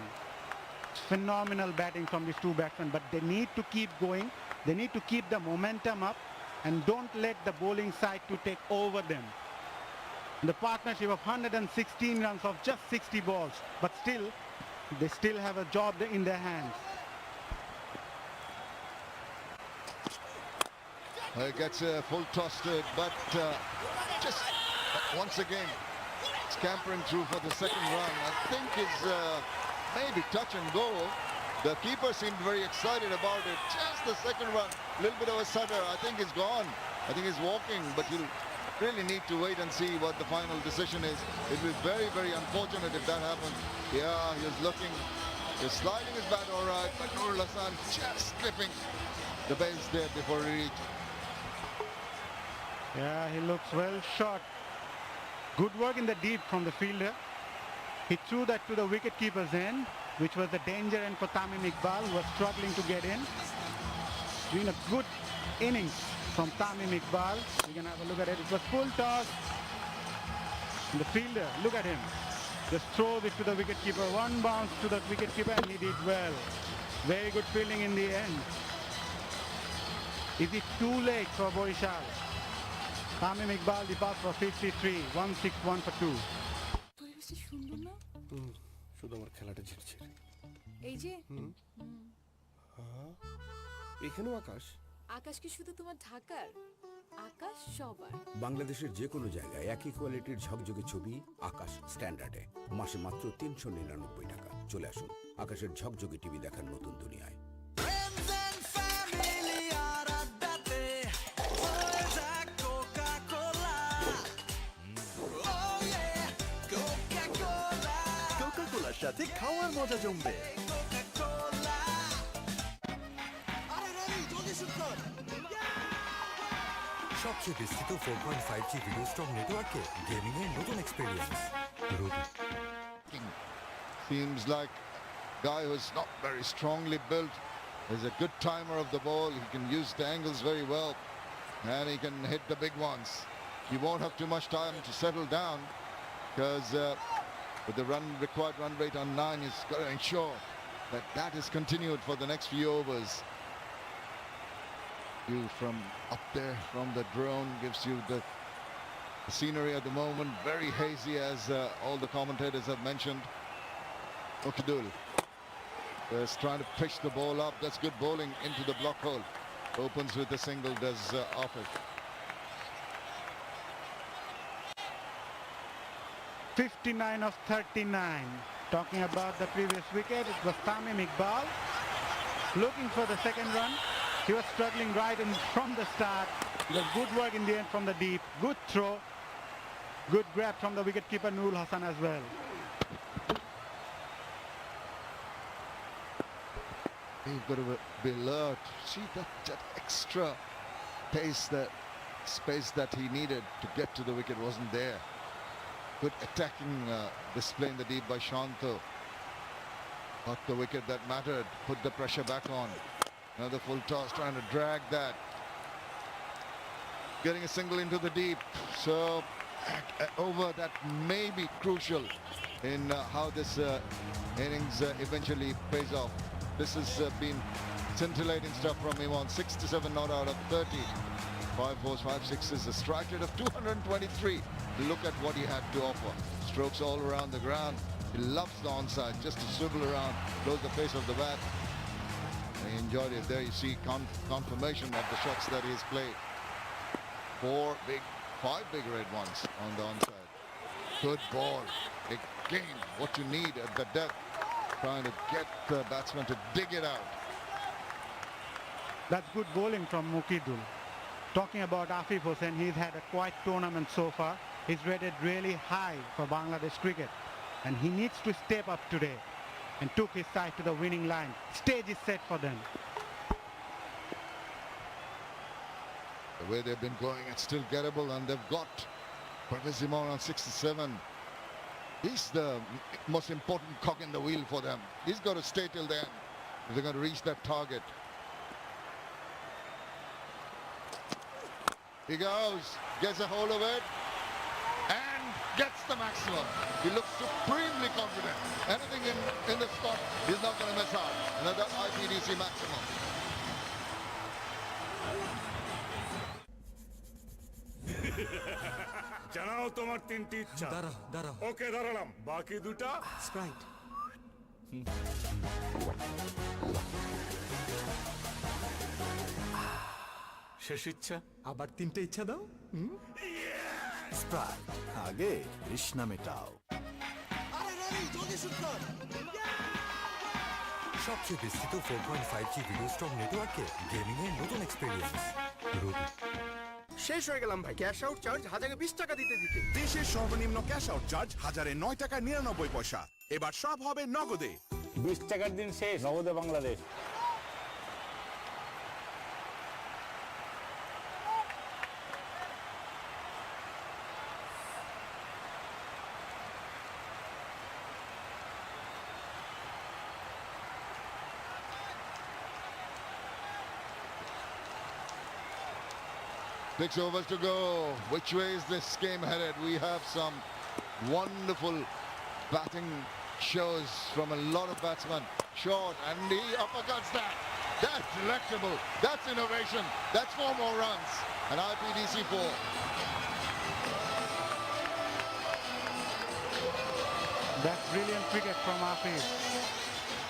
Phenomenal batting from these two batsmen, but they need to keep going. They need to keep the momentum up and don't let the bowling side to take over them. The partnership of 116 runs of just 60 balls, but still, they still have a job in their hands. Gets a full toss to it, but just once again scampering through for the second run. I think it's maybe touch and go. The keeper seemed very excited about it. Just the second run, a little bit of a stutter. I think it's gone. I think he's walking, but he'll really need to wait and see what the final decision is. It was very, very unfortunate if that happened. Yeah, he was looking Just sliding his bat all right, but Nurul Hassan just slipping the base there before he reached. Yeah, he looks well shot. Good work in the deep from the fielder. He threw that to the wicketkeeper's end, which was the danger end for Tamim Iqbal, who was struggling to get in. Doing a good innings from Tamim Iqbal. We can have a look at it. It was full toss. And the fielder, look at him. Just throws it to the wicketkeeper. One bounce to the wicketkeeper and he did well. Very good fielding in the end. Is it too late for Boishal? Tamim Iqbal the pass for 53. 161 for 2. পরিবেশটা সুন্দর না? শুধু আমার খেলাটা ঝিরছে এই যে এখানেও আকাশ আকাশ কি শুধু তোমার ঢাকার? আকাশ সবার। বাংলাদেশের যে কোনো জায়গায় একই কোয়ালিটির ঝকঝকে ছবি আকাশ স্ট্যান্ডার্ডে মাসে মাত্র 399 টাকা। চলে আসুন আকাশের ঝকঝকে টিভি দেখার নতুন দুনিয়ায়। কোকা-কোলার সাথে খাওয়ার মজা জমবে। সবচেয়ে বিস্তৃত 4.5G ভিডিও স্ট্রং নেটওয়ার্কে গেমিং এর নতুন experience Robi Seems like a guy who's not very strongly built. He's a good timer of the ball. He can use the angles very well and he can hit the big ones. He won't have too much time to settle down because with the required run rate on 9, he's got to ensure that that is continued for the next few overs. View from up there from the drone gives you the scenery at the moment, very hazy as all the commentators have mentioned. Okidul is trying to pitch the ball up. That's good bowling into the block hole. Opens with a single, does off it. 59 of 39. Talking about the previous wicket, it was Tamim Iqbal looking for the second run. He was struggling right in from the start. The good work in the end from the deep. Good throw. Good grab from the wicketkeeper Nurul Hassan as well. You've got to be alert. See that extra pace, that space that he needed to get to the wicket wasn't there. Good attacking display in the deep by Shanto. Got the wicket that mattered. Put the pressure back on. Another full toss, trying to drag that. Getting a single into the deep. So over that may be crucial in how this innings eventually pays off. This has been scintillating stuff from him on 67 not out of 30. 5 4s, 5 6s, a strike rate of 223. Look at what he had to offer. Strokes all around the ground. He loves the onside, just to swivel around, close the face of the bat. He enjoyed it. There you see confirmation of the shots that he has played. 5 big red ones on the onside. Good ball. Again, what you need at the depth. Trying to get the batsman to dig it out. That's good bowling from Mukidul. Talking about Afif Hussain, he's had a quiet tournament so far. He's rated really high for Bangladesh cricket. And he needs to step up today and took his side to the winning line. Stage is set for them. The way they've been going, it's still gettable, and they've got Parvez Imran on 67. He's the most important cog in the wheel for them. He's got to stay till then if they're going to reach that target. He goes, gets a hold of it, and gets the maximum. He looks supremely confident. Anything in the spot, he's not going to miss out. Another IPDC maximum. জানাও তোমার তিনটি ইচ্ছা। দাঁড়াও। ওকে দাঁড়ালাম, বাকি দুটা Sprite. শেষ ইচ্ছা। আবার 3টে ইচ্ছা দাও। স্প্রাইট, আগে তৃষ্ণা মেটাও। সবচেয়ে বিস্তৃত 4.5G ভিডিও স্ট্রং নেটওয়ার্কে গেমিং এর নতুন এক্সপেরিয়েন্স রবি শেষ হয়ে গেলাম ভাই। ক্যাশ আউট চার্জ 1020 টাকা দিতে। দেশের সর্বনিম্ন ক্যাশ আউট চার্জ 1009 টাকা 99 পয়সা। এবার সব হবে নগদে। 20 টাকার দিন শেষ নগদে Bangladesh. Six overs to go. Which way is this game headed? We have some wonderful batting shows from a lot of batsmen. Short, and he uppercuts that. That's delectable. That's innovation. That's 4 more runs. And IPDC 4. That's brilliant cricket from Afif.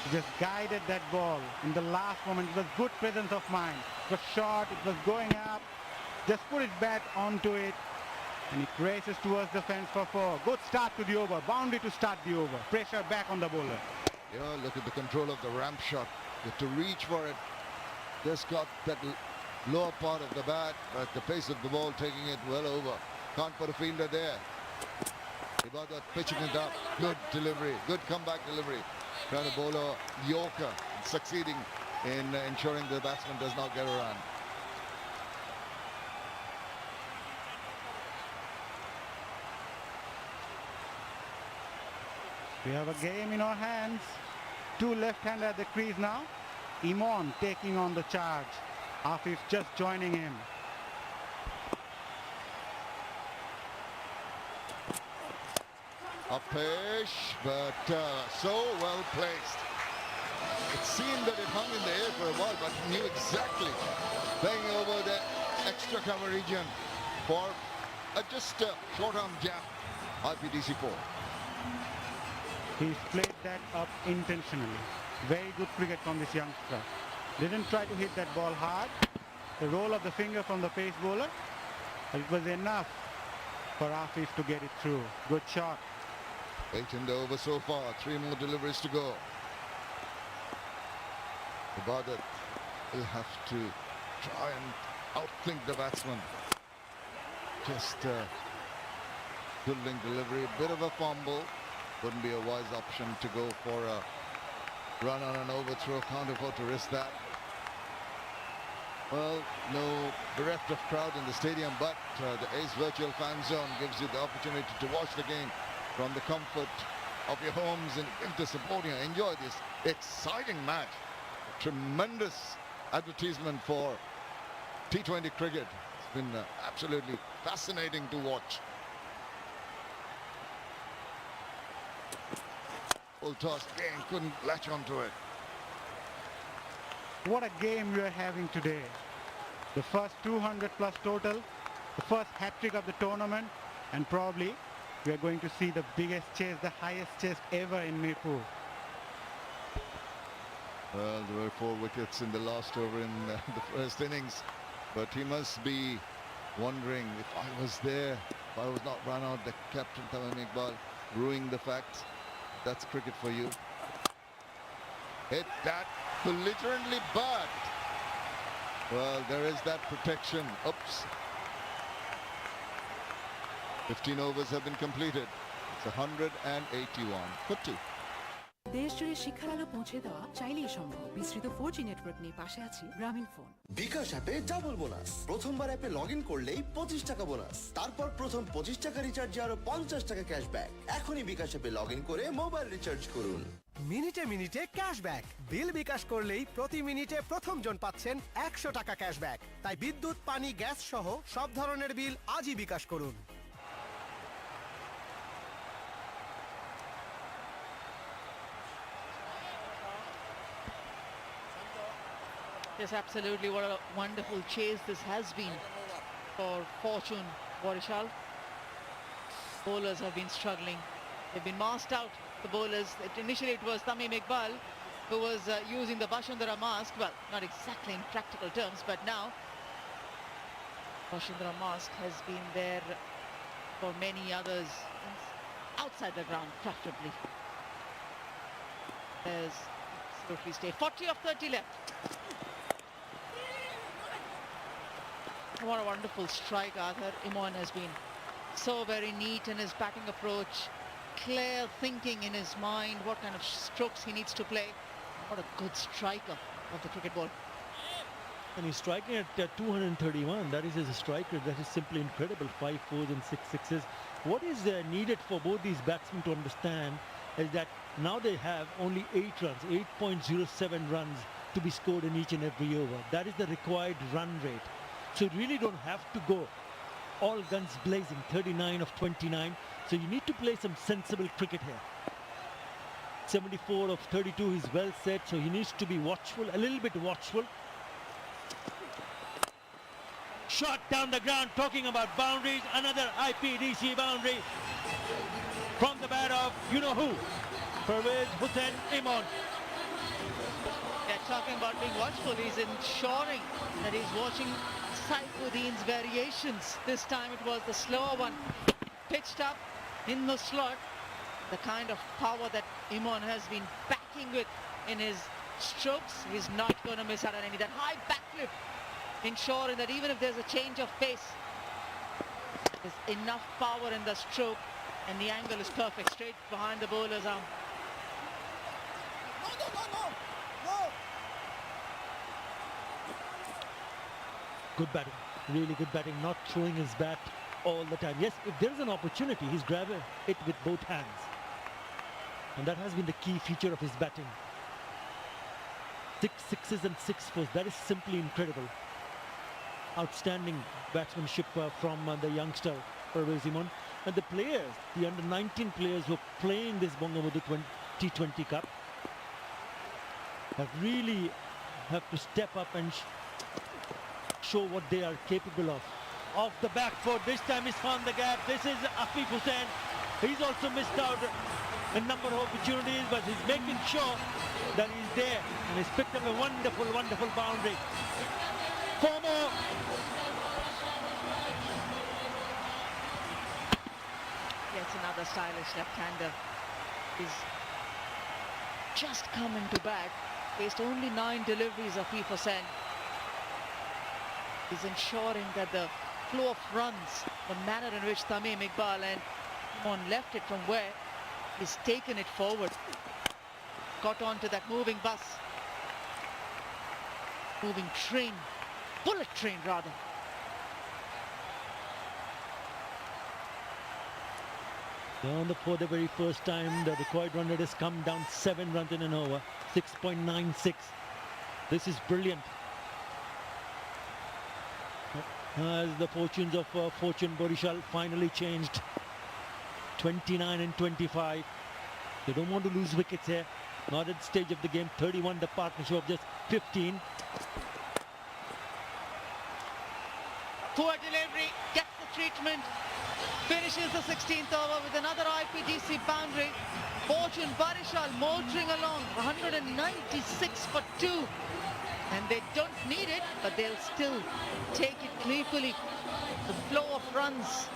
He just guided that ball in the last moment. It was good presence of mind. It was short, it was going up. Just put his bat onto it, and he races towards the fence for 4. Good start to the over. Boundary to start the over. Pressure back on the bowler. Yeah, look at the control of the ramp shot. You have to reach for it. Just got that lower part of the bat, but the pace of the ball taking it well over. Can't put a fielder there. Ibadat pitching it up. Good delivery. Good comeback delivery. Trying to bowl a Yorker, succeeding in ensuring the batsman does not get a run. We have a game in our hands. 2 left-hander at the crease now. Imon taking on the charge. Afif just joining him. Upish, but so well placed. It seemed that it hung in the air for a while, but knew exactly. Playing over the extra cover region for just a short-arm jab. IPDC 4. He's played that up intentionally. Very good cricket from this youngster. Didn't try to hit that ball hard. The roll of the finger from the pace bowler. It was enough for Afif to get it through. Good shot. 8 in the over so far. 3 more deliveries to go. Ibadat will have to try and outthink the batsman. Just building delivery. Bit of a fumble. Wouldn't be a wise option to go for a run on an overthrow. Can't afford to risk that. Well, no bereft of crowd in the stadium, but the Ace Virtual Fan Zone gives you the opportunity to watch the game from the comfort of your homes and give the support here. Enjoy this exciting match. A tremendous advertisement for T20 cricket. It's been absolutely fascinating to watch. Full toss again, couldn't latch onto it. What a game we are having today. The first 200 plus total, the first hat-trick of the tournament, and probably we are going to see the biggest chase, the highest chase ever in Mirpur. Well, there were 4 wickets in the last over in the first innings, but he must be wondering, if I was there, if I was not run out, the captain Tamim Iqbal ruining the facts. That's cricket for you. Hit that belligerently, but well, there is that protection. Oops. 15 overs have been completed. It's 181 for 2. দেশ জুড়ে শিক্ষার আলো পৌঁছে দেওয়া চাইলেই সম্ভব। বিস্তৃত 4G network নিয়ে পাশে আছি গ্রামীণ ফোন। বিকাশ অ্যাপে ডাবল বোনাস। প্রথমবার অ্যাপে লগ ইন করলেই 25 টাকা বোনাস। তারপর প্রথম 25 টাকা রিচার্জে আরো 50 টাকা ক্যাশব্যাক। এখনই বিকাশ অ্যাপে লগ ইন করে মোবাইল রিচার্জ করুন। মিনিটে মিনিটে ক্যাশব্যাক। বিল বিকাশ করলেই প্রতি মিনিটে প্রথম জন পাচ্ছেন 100 টাকা ক্যাশব্যাক। তাই বিদ্যুৎ, পানি, গ্যাস সহ সব ধরনের বিল আজই বিকাশ করুন। Yes, absolutely. What a wonderful chase this has been for Fortune Borishal. Bowlers have been struggling. They've been masked out, the bowlers. Initially it was Tamim Iqbal who was using the Bashundara mask. Well, not exactly in practical terms, but now Bashundara mask has been there for many others outside the ground, preferably. There's absolutely stay. 40 of 30 left. What a wonderful strike, Arthur. Imon has been so very neat in his batting approach, clear thinking in his mind, what kind of strokes he needs to play. What a good striker of the cricket ball. And he's striking at 231. That is his strike rate. That is simply incredible. 5 fours and 6 sixes. What is needed for both these batsmen to understand is that now they have only 8 runs, 8.07 runs to be scored in each and every over. That is the required run rate. So you really don't have to go all guns blazing, 39 of 29. So you need to play some sensible cricket here. 74 of 32 is well set, so he needs to be watchful, a little bit watchful. Shot down the ground, talking about boundaries, another IPDC boundary from the bat of you-know-who, Pervez Hussain Imon. They're talking about being watchful. He's ensuring that he's watching Saifuddin's variations. This time it was the slower one, pitched up in the slot. The kind of power that Imon has been backing with in his strokes, he's not going to miss out on any. That high backflip, ensuring that even if there's a change of pace, there's enough power in the stroke, and the angle is perfect, straight behind the bowler's arm. Good batting, really good batting, not throwing his bat all the time. Yes, if there's an opportunity, he's grabbing it with both hands. And that has been the key feature of his batting. 6 sixes and 6 fours, that is simply incredible. Outstanding batsmanship from the youngster Pervez Imon. And the players, the under-19 players who are playing this Bangabandhu T20 Cup really have to step up and show what they are capable of. Off the back foot, this time he's found the gap. This is Afif Hussain. He's also missed out a number of opportunities, but he's making sure that he's there, and he's picked up a wonderful, wonderful boundary. 4 more. Yes, another stylish left-hander. He's just come into bat. Faced only 9 deliveries of Afif Hussain. He's ensuring that the flow of runs, the manner in which Tamim Iqbal and Imon left it from where he's taken it forward. Got onto that moving bus. Moving train. Bullet train rather. For the very first time, the required run rate has come down 7 runs in an over. 6.96. This is brilliant. As the fortunes of Fortune Borishal finally changed. 29 and 25. They don't want to lose wickets here. Not at the stage of the game. 31, the partnership of just 15. Poor delivery, gets the treatment. Finishes the 16th over with another IPDC boundary. Fortune Borishal motoring along. 196 for 2. And they don't need it, but they'll still take it gleefully. The flow of runs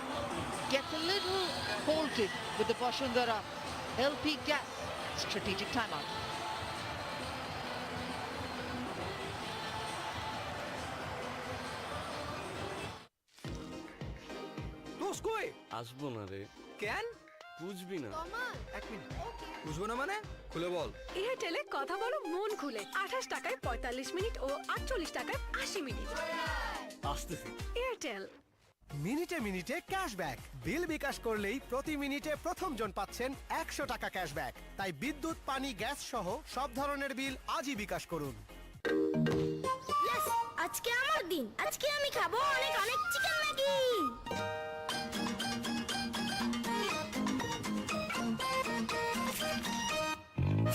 gets a little halted with the Bashundara LP gas strategic timeout. দোষ কই আসবো না রে কেন বুঝবি না এক minute বুঝবো না মানে খুলে বল এয়ারটেলে কথা বলো মন খুলে 28 টাকায় 45 মিনিট ও 48 টাকায় 80 মিনিট আসতেছি এয়ারটেল। মিনিটে মিনিটে ক্যাশব্যাক। বিল বিকাশ করলেই প্রতি মিনিটে প্রথম জন পাচ্ছেন 100 টাকা ক্যাশব্যাক। তাই বিদ্যুৎ, পানি, গ্যাস সহ সব ধরনের বিল আজই বিকাশ করুন। আজকে আমার দিন, আজকে আমি খাবো অনেক অনেক চিকেন ম্যাগি।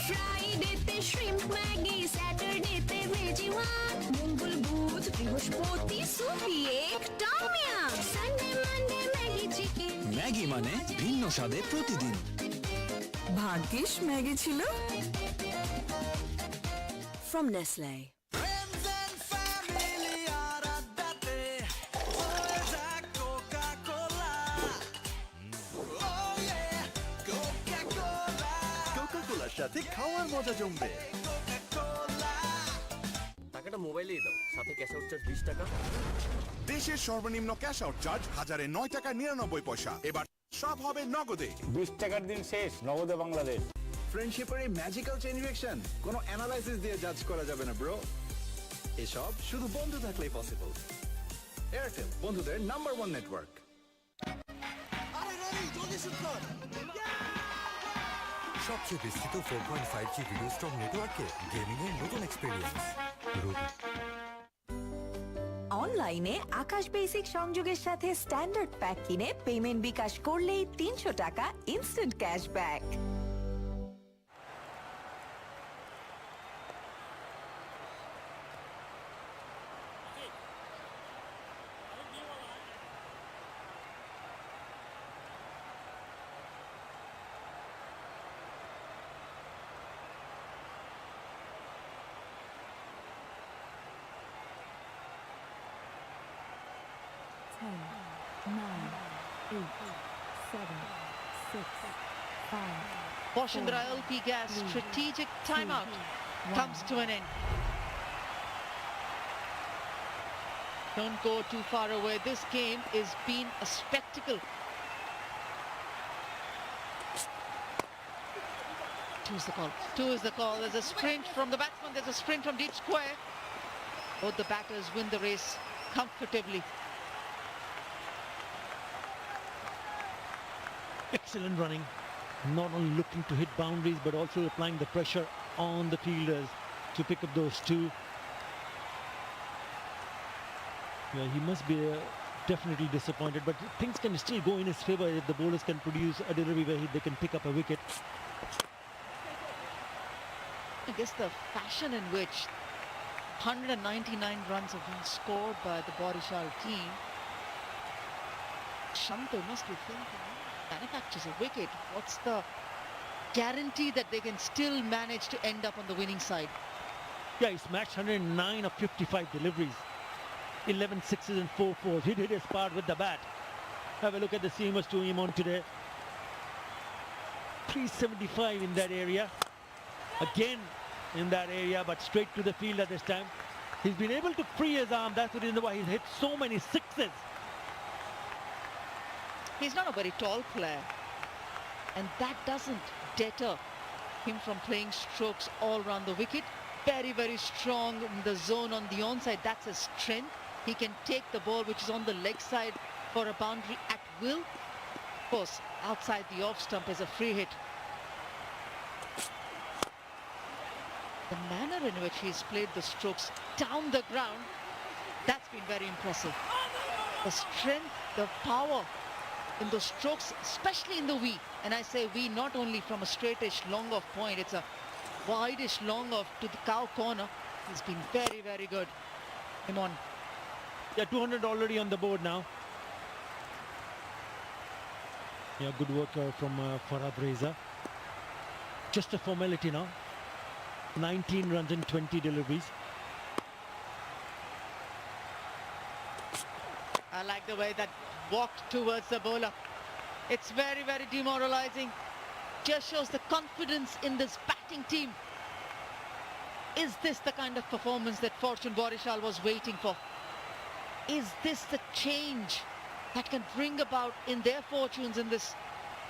ফ্রাইডেতে শ্রিম্প ম্যাগি, স্যাটারডেতে ভেজি ওয়ান, মঙ্গল বুধ বৃহস্পতি সুপি এক tom yum, Sunday Monday Maggi chicken. Maggi মানে ভিন্ন স্বাদে প্রতিদিন। ভাগ্যিস ম্যাগি ছিল। From Nestle. সাথে খাওয়ার মজা জমবে। টাকাটা মোবাইলেই দাও, সাথে ক্যাশ আউট চার্জ 20 টাকা। দেশের সর্বনিম্ন ক্যাশ আউট চার্জ 1009 টাকা 99 পয়সা। এবার সব হবে নগদে। 20 টাকার দিন শেষ, নগদে বাংলাদেশ। ফ্রেন্ডশিপের এই ম্যাজিক্যাল চেইন রিঅ্যাকশন কোনো অ্যানালাইসিস দিয়ে জাজ করা যাবে না ব্রো। এসব শুধু বন্ধু থাকলেই পসিবল। এয়ারটেল, বন্ধুদের নাম্বার 1 নেটওয়ার্ক। সবচেয়ে বিস্তৃত 4.5G ভিডিও স্ট্রং নেটওয়ার্কে গেমিং এর নতুন এক্সপেরিয়েন্স। অনলাইনে আকাশ বেসিক সংযোগের সাথে স্ট্যান্ডার্ড প্যাক কিনে পেমেন্ট বিকাশ করলেই 300 টাকা instant cashback. Boshindra LP Gas strategic timeout comes to an end. Don't go too far away. This game is been a spectacle. Two is the call. Two is the call. There's a sprint from the batsman. There's a sprint from deep square. Both the batters win the race comfortably. Excellent running. Not only looking to hit boundaries, but also applying the pressure on the fielders to pick up those two. Yeah, he must be definitely disappointed, but things can still go in his favor if the bowlers can produce a delivery where they can pick up a wicket. I guess the fashion in which 199 runs have been scored by the Borishal team, Shanto must be thinking, manufactures a wicket. What's the guarantee that they can still manage to end up on the winning side? Yeah, he smashed 109 of 55 deliveries. 11 sixes and 4 fours. He did his part with the bat. Have a look at the seamers to him on today. 375 in that area. Again in that area, but straight to the fielder this time. He's been able to free his arm. That's the reason why he's hit so many sixes. He's not a very tall player, and that doesn't deter him from playing strokes all around the wicket. Very, very strong in the zone on the onside. That's his strength. He can take the ball which is on the leg side for a boundary at will. Of course, outside the off stump is a free hit. The manner in which he's played the strokes down the ground, that's been very impressive. The strength, the power in the strokes, especially in the V. And I say V not only from a straightish long off point, it's a wide-ish long off to the cow corner. He's been very, very good. Come on. Yeah, 200 already on the board now. Yeah, good work from Farhad Reza. Just a formality now. 19 runs and 20 deliveries. I like the way that walked towards the bowler. It's very, very demoralizing. Just shows the confidence in this batting team. Is this the kind of performance that Fortune Borishal was waiting for? Is this the change that can bring about in their fortunes in this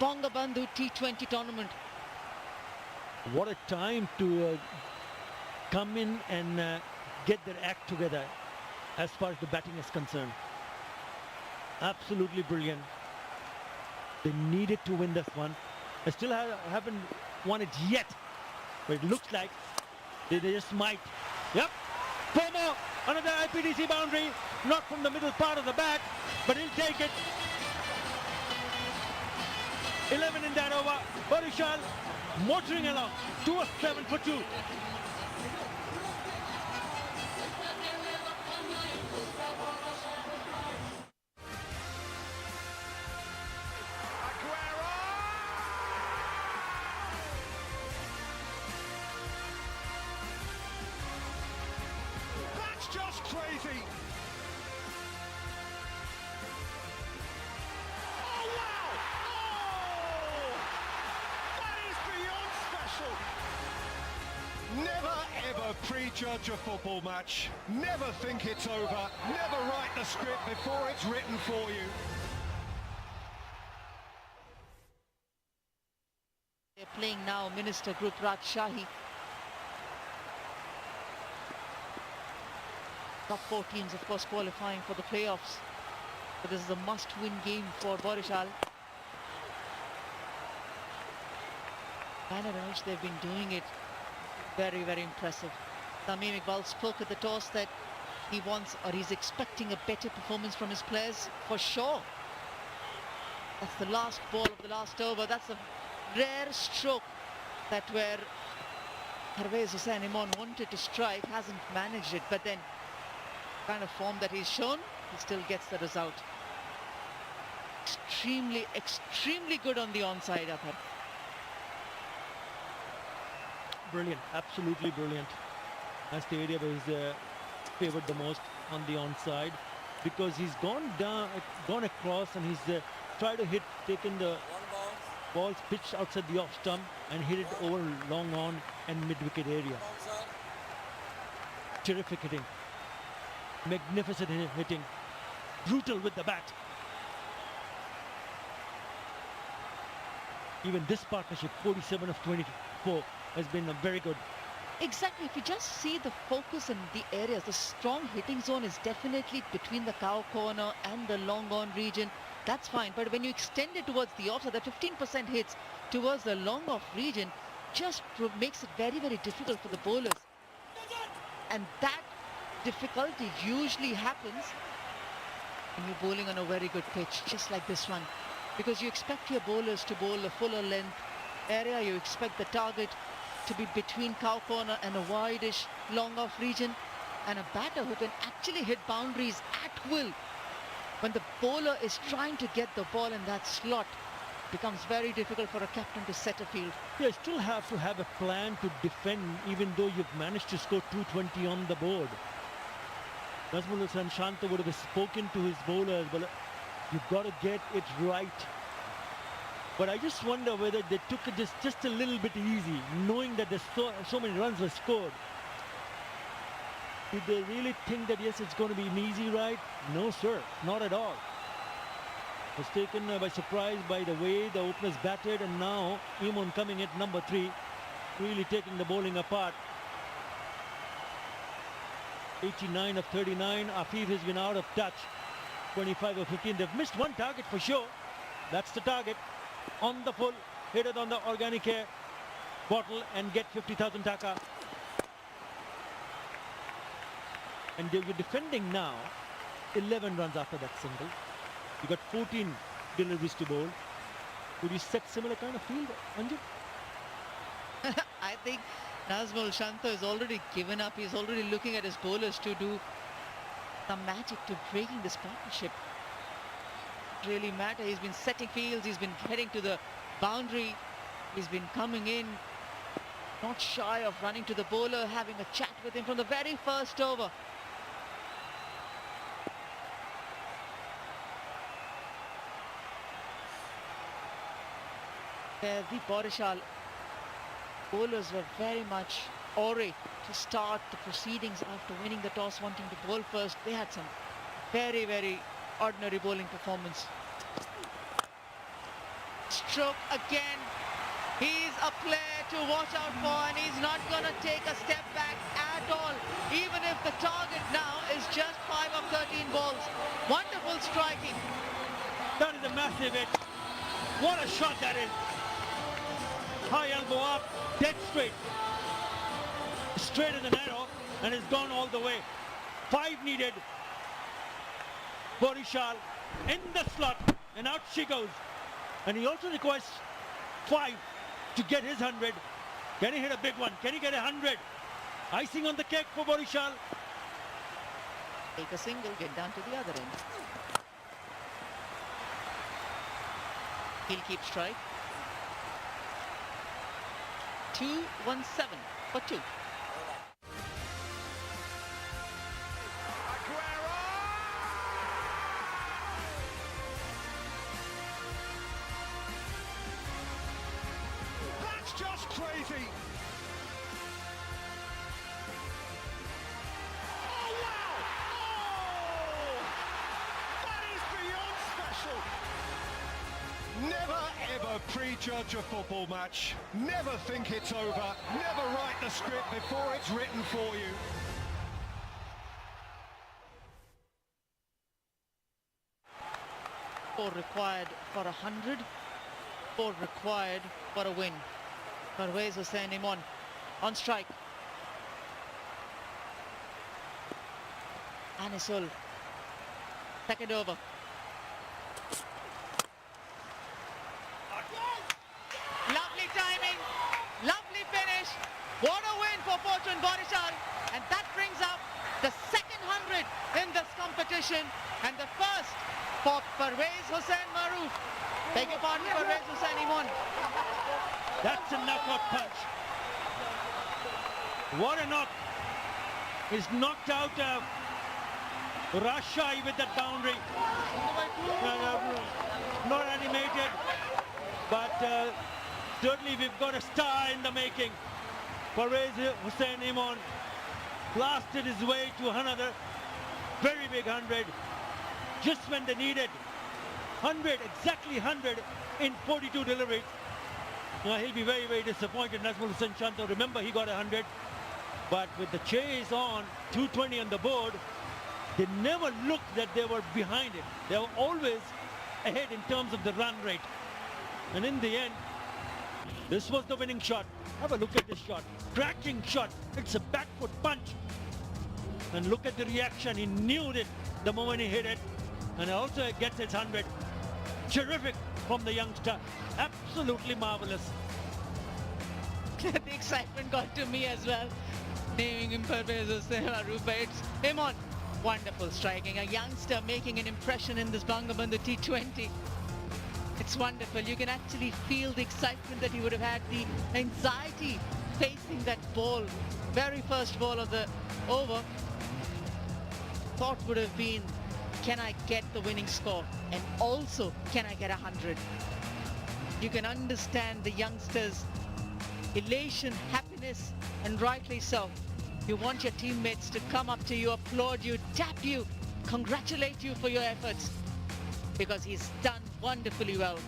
Bangabandhu T20 tournament? What a time to come in and get their act together as far as the batting is concerned. Absolutely brilliant. They needed to win this one. They still haven't won it yet, but it looks like they just might. Yep, 4 more, another IPDC boundary, not from the middle part of the bat, but he'll take it. 11 in that over. Borishal motoring along, 2 of 7 for 2. That's just crazy. Oh, wow! Oh! That is beyond special. Never ever prejudge a football match. Never think it's over. Never write the script before it's written for you. Minister Group Raj Shahi. Top 4 teams, of course, qualifying for the playoffs. But this is a must-win game for Borishal. The manner in which they've been doing it, very, very impressive. Tamim Iqbal spoke at the toss that he wants, or he's expecting, a better performance from his players, for sure. That's the last ball of the last over. That's a rare stroke that where Parvez Hussain Imon wanted to strike, hasn't managed it, but then kind of form that he's shown, he still gets the result. Extremely, extremely good on the onside, Athar. Brilliant, absolutely brilliant. That's the area where he's favoured the most, on the onside, because he's gone down, gone across, and he's tried to hit, taken the balls pitched outside the off stump and hit it over long on and mid-wicket area. Terrific hitting. Magnificent hitting. Brutal with the bat. Even this partnership, 47 of 24, has been very good. Exactly. If you just see the focus in the areas, the strong hitting zone is definitely between the cow corner and the long on region. That's fine. But when you extend it towards the offside, the 15% hits towards the long off region just makes it very, very difficult for the bowlers. And that difficulty usually happens when you're bowling on a very good pitch, just like this one. Because you expect your bowlers to bowl a fuller length area. You expect the target to be between cow corner and a wide-ish long off region. And a batter who can actually hit boundaries at will when the bowler is trying to get the ball in that slot, becomes very difficult for a captain to set a field. You still have to have a plan to defend, even though you've managed to score 220 on the board. Nazmul Hussain Shanta would have spoken to his bowlers, but you've got to get it right. But I just wonder whether they took it just a little bit easy, knowing that there's so many runs were scored. Did they really think that, yes, it's going to be an easy ride? No, sir, not at all. Was taken by surprise by the way the openers batted, and now Imon coming at number 3, really taking the bowling apart. 89 of 39. Afif has been out of touch. 25 of 15. They've missed one target for sure. That's the target. On the full, hit it on the organic air bottle and get 50,000 taka. And you're defending now 11 runs after that single. You got 14 deliveries to bowl. Would you set similar kind of field, Anju? I think Nazmul Shanta has already given up. He's already looking at his bowlers to do some magic to breaking this partnership. Really matter. He's been setting fields. He's been heading to the boundary. He's been coming in, not shy of running to the bowler, having a chat with him from the very first over. There, the Borishal bowlers were very much awry to start the proceedings after winning the toss, wanting to bowl first. They had some very, very ordinary bowling performance. Stroke again. He's a player to watch out for, and he's not going to take a step back at all, even if the target now is just 5 of 13 balls. Wonderful striking. That is a massive hit. What a shot that is. High elbow up, dead straight. Straight as an arrow, and it's gone all the way. 5 needed. Borishal in the slot, and out she goes. And he also requires 5 to get his 100. Can he hit a big one? Can he get 100? Icing on the cake for Borishal. Take a single, get down to the other end. He'll keep strike. 217 for 2. That's just crazy. Oh, wow! Oh! That is beyond special. Never ever prejudge a football match. Never think it's over. Never write the script before it's written for you. Four required for 100. 4 required for a win. Parvez Hussain Imon on strike. Anisul. Second over. Lovely timing. Lovely finish. What a win for Fortune Barishal. And that brings up the second 100 in this competition. And the first for Parvez Hussain Maroof. Beg your pardon, Parvez Hussain Imon. That's a knockout punch. What a knock. He's knocked out Rashai with that boundary. Not animated, but certainly we've got a star in the making. Parvez Hussain Imon blasted his way to another very big 100 just when they needed 100, exactly 100 in 42 deliveries. He'll be very, very disappointed. Nazmul Hussain Shanto, remember he got 100, but with the chase on 220 on the board, they never looked that they were behind it. They were always ahead in terms of the run rate. And in the end, this was the winning shot. Have a look at this shot. Cracking shot. It's a back foot punch. And look at the reaction. He knew it the moment he hit it. And also gets his 100. Terrific from the youngster. Absolutely marvelous. The excitement got to me as well. Naming him Parvez Hussain Maroof, but it's Imon. Wonderful striking. A youngster making an impression in this Bangabandhu T20. It's wonderful. You can actually feel the excitement that he would have had, the anxiety facing that ball. Very first ball of the over. Thought would have been, can I get the winning score? And also, can I get 100? You can understand the youngsters' elation, happiness, and rightly so. You want your teammates to come up to you, applaud you, tap you, congratulate you for your efforts, because he's done wonderfully well.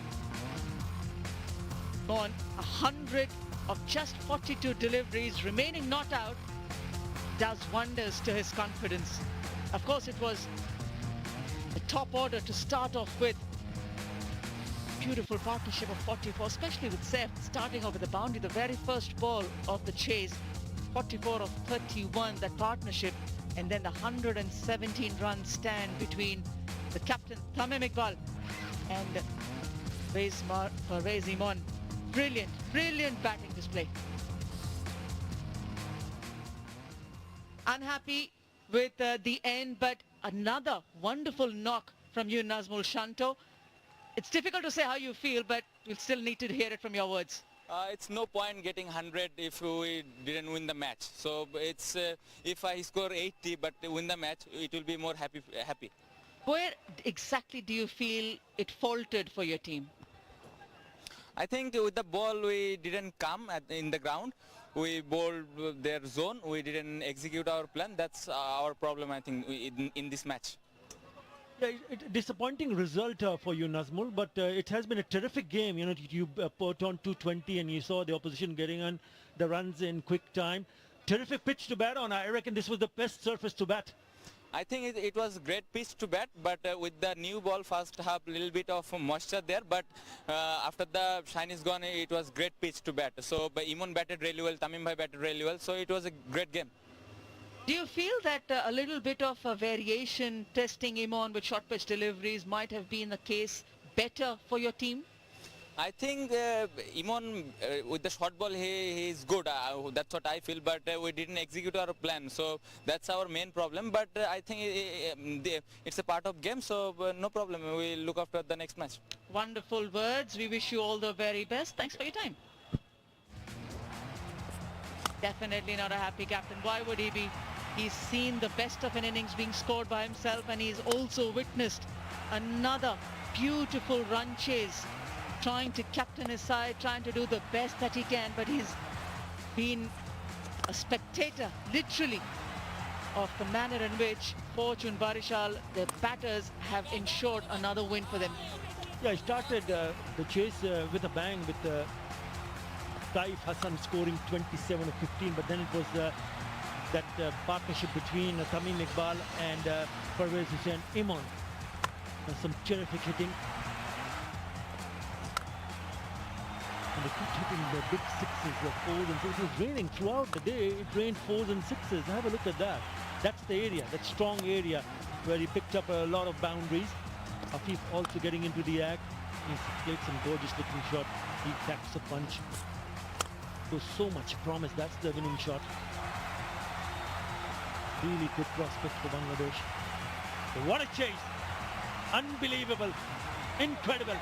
On 100 of just 42 deliveries, remaining not out, does wonders to his confidence. Of course, it was a top order to start off with. Beautiful partnership of 44, especially with Saif starting off with the boundary, the very first ball of the chase. 44 of 31, that partnership, and then the 117 run stand between the captain Tamim Iqbal and Parvez Imon. Brilliant, brilliant batting display. Unhappy with the end, but another wonderful knock from you, Nazmul Shanto. It's difficult to say how you feel, but we'll still need to hear it from your words. It's no point getting 100 if we didn't win the match. So it's if I score 80 but win the match, it will be more happy. Where exactly do you feel it faltered for your team? I think with the ball we didn't come in the ground. We bowled their zone. We didn't execute our plan. That's our problem, I think, in this match. Yeah, disappointing result for you, Nazmul, but it has been a terrific game. You know, you put on 220 and you saw the opposition getting on the runs in quick time. Terrific pitch to bat on. I reckon this was the best surface to bat. I think it was a great pitch to bat, but with the new ball, first half, a little bit of moisture there, but after the shine is gone, it was great pitch to bat. So Imon batted really well, Tamim Bhai batted really well, so it was a great game. Do you feel that a little bit of a variation testing Imon with short pitch deliveries might have been the case better for your team? I think Imon with the short ball he is good. That's what I feel. But we didn't execute our plan, so that's our main problem. But I think it's a part of game, so no problem. We'll look after the next match. Wonderful words. We wish you all the very best. Thanks for your time. Definitely not a happy captain. Why would he be? He's seen the best of an innings being scored by himself, and he's also witnessed another beautiful run chase, trying to captain his side, trying to do the best that he can, but he's been a spectator, literally, of the manner in which Fortune Barishal, the batters, have ensured another win for them. Yeah, I started the chase with a bang with Taif Hassan scoring 27 of 15, but then it was that partnership between Tamim Iqbal and Pervez Hussain Imon. Some terrific hitting. And they kept hitting the big sixes, the fours and sixes. It was raining throughout the day. It rained fours and sixes. Have a look at that. That's the area, that strong area where he picked up a lot of boundaries. Afif also getting into the act. He's played some gorgeous looking shot. He packs a punch. There's so much promise. That's the winning shot. Really good prospect for Bangladesh. What a chase. Unbelievable. Incredible.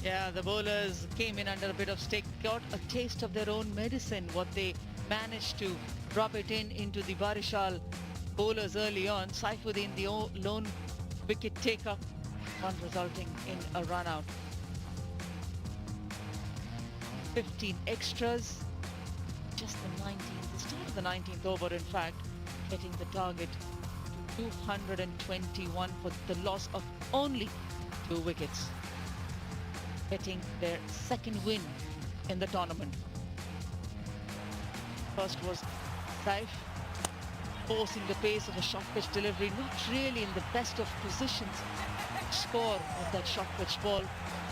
Yeah, the bowlers came in under a bit of stick, got a taste of their own medicine, what they managed to drop it into the Barishal bowlers early on. Saifuddin, the lone wicket taker, one resulting in a run out. 15 extras, just the start of the 19th over, in fact, getting the target to 221 for the loss of only 2 wickets. Getting their second win in the tournament. First was Saif forcing the pace of a short pitch delivery, not really in the best of positions. Score of that short pitch ball.